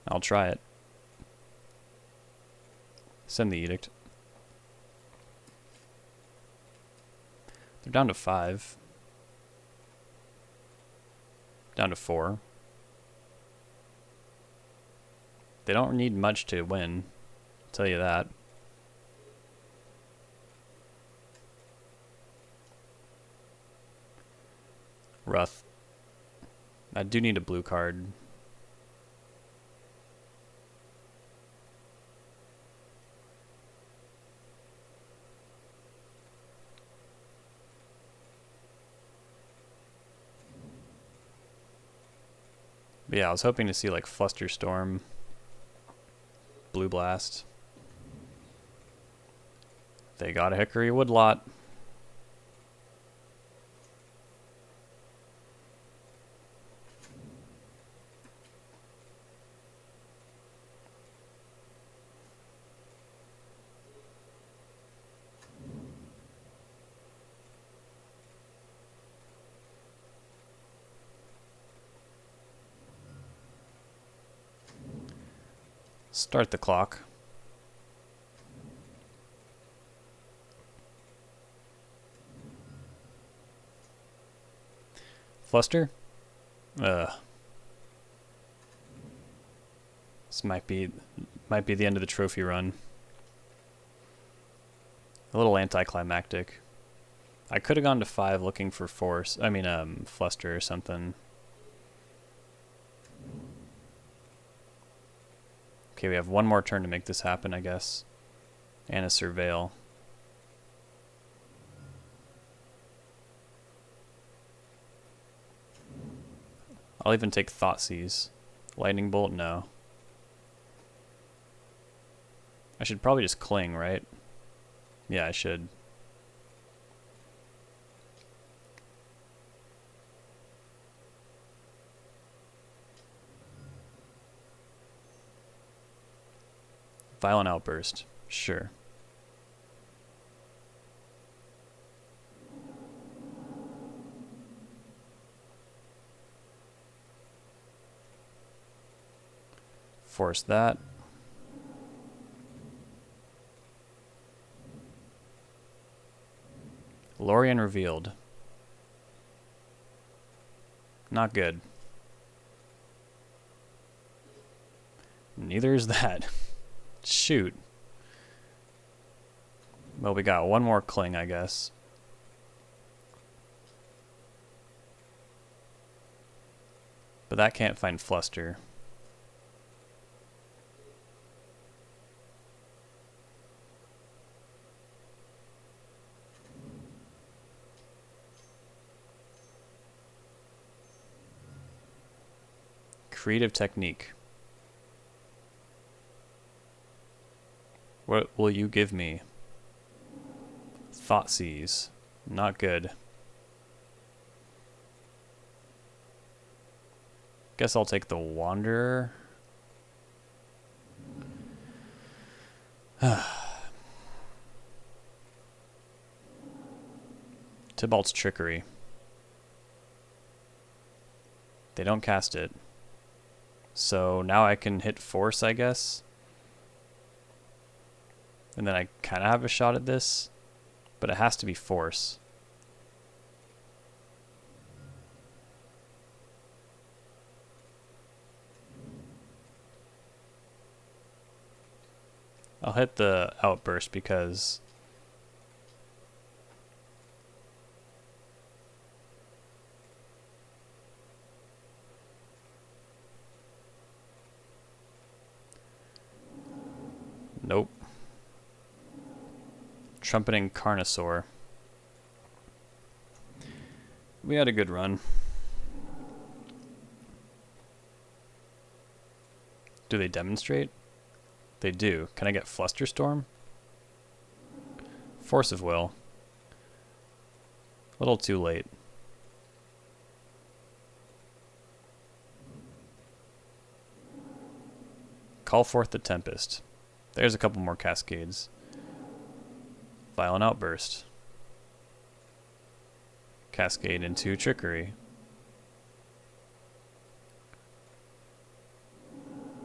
Speaker 1: I'll try it. Send the Edict. They're down to 5. Down to 4. They don't need much to win, I'll tell you that. Rough. I do need a blue card. But yeah, I was hoping to see like Flusterstorm, Blue Blast. They got a Hickory Woodlot. Start the clock. Fluster? Ugh. This might be the end of the trophy run. A little anticlimactic. I could have gone to 5 looking for Fluster or something. Okay, we have one more turn to make this happen, I guess. And a Surveil. I'll even take Thoughtseize. Lightning Bolt, no. I should probably just Cling, right? Yeah, I should. Violent Outburst, sure. Force that. Lorien revealed. Not good. Neither is that. Shoot. Well, we got one more Cling, I guess. But that can't find Fluster. Creative Technique. What will you give me? Thoughtseize. Not good. Guess I'll take the Wanderer. Tybalt's Trickery. They don't cast it. So now I can hit Force, I guess. And then I kind of have a shot at this. But it has to be Force. I'll hit the Outburst because nope. Trumpeting Carnosaur. We had a good run. Do they demonstrate? They do. Can I get Flusterstorm? Force of Will. A little too late. Call forth the Tempest. There's a couple more Cascades. Violent Outburst. Cascade into Trickery.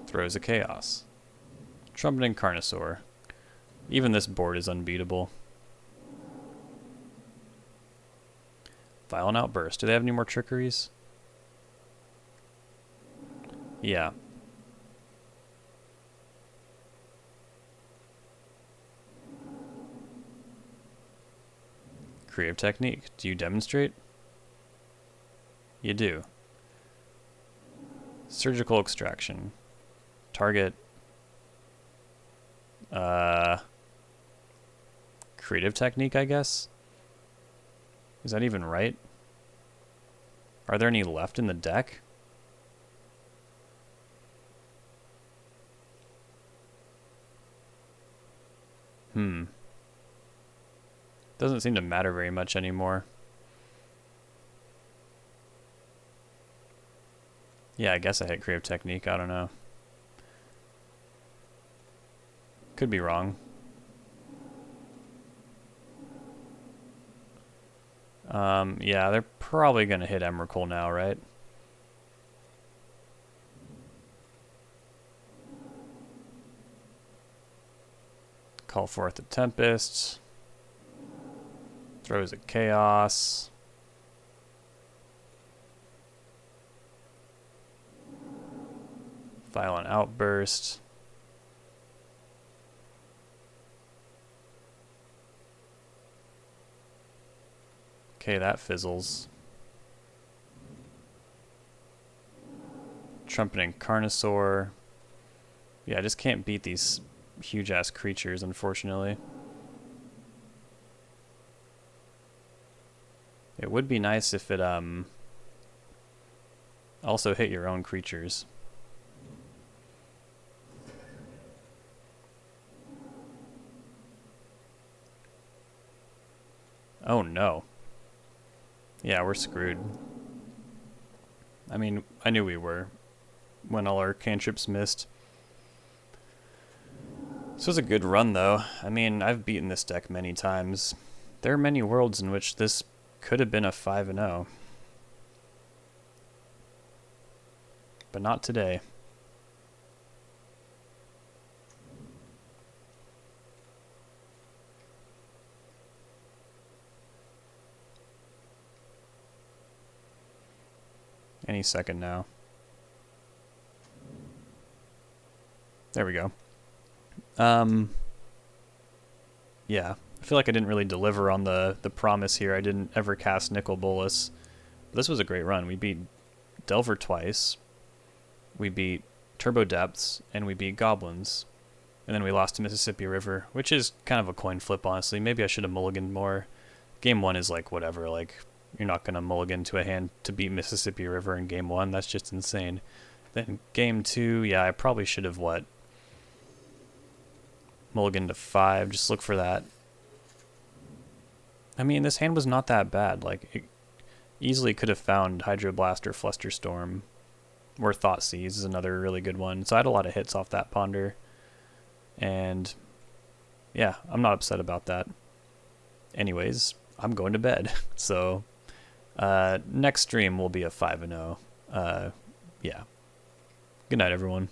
Speaker 1: Throws a Chaos. Trumpeting Carnosaur. Even this board is unbeatable. Violent Outburst. Do they have any more Trickeries? Yeah. Creative Technique. Do you demonstrate? You do. Surgical Extraction. Target. Creative Technique, I guess? Is that even right? Are there any left in the deck? Doesn't seem to matter very much anymore. Yeah, I guess I hit Creative Technique. I don't know. Could be wrong. Yeah, they're probably going to hit Emrakul now, right? Call forth the Tempest. Throws a Chaos. Violent Outburst. Okay, that fizzles. Trumpeting Carnosaur. Yeah, I just can't beat these huge-ass creatures, unfortunately. It would be nice if it also hit your own creatures. Oh no. Yeah, we're screwed. I mean, I knew we were when all our cantrips missed. This was a good run, though. I mean, I've beaten this deck many times. There are many worlds in which this could have been a 5-0. But not today. Any second now. There we go. Yeah, I feel like I didn't really deliver on the promise here. I didn't ever cast Nicol Bolas. This was a great run. We beat Delver twice. We beat Turbo Depths, and we beat Goblins. And then we lost to Mississippi River, which is kind of a coin flip, honestly. Maybe I should have mulliganed more. Game 1 is like, whatever, like, you're not going to mulligan to a hand to beat Mississippi River in Game 1. That's just insane. Then Game 2, yeah, I probably should have, mulligan to 5, just look for that. I mean, this hand was not that bad. Like, it easily could have found Hydroblast or Flusterstorm. Or Thoughtseize is another really good one. So I had a lot of hits off that Ponder. And, yeah, I'm not upset about that. Anyways, I'm going to bed. So, next stream will be a 5-0. Yeah. Good night, everyone.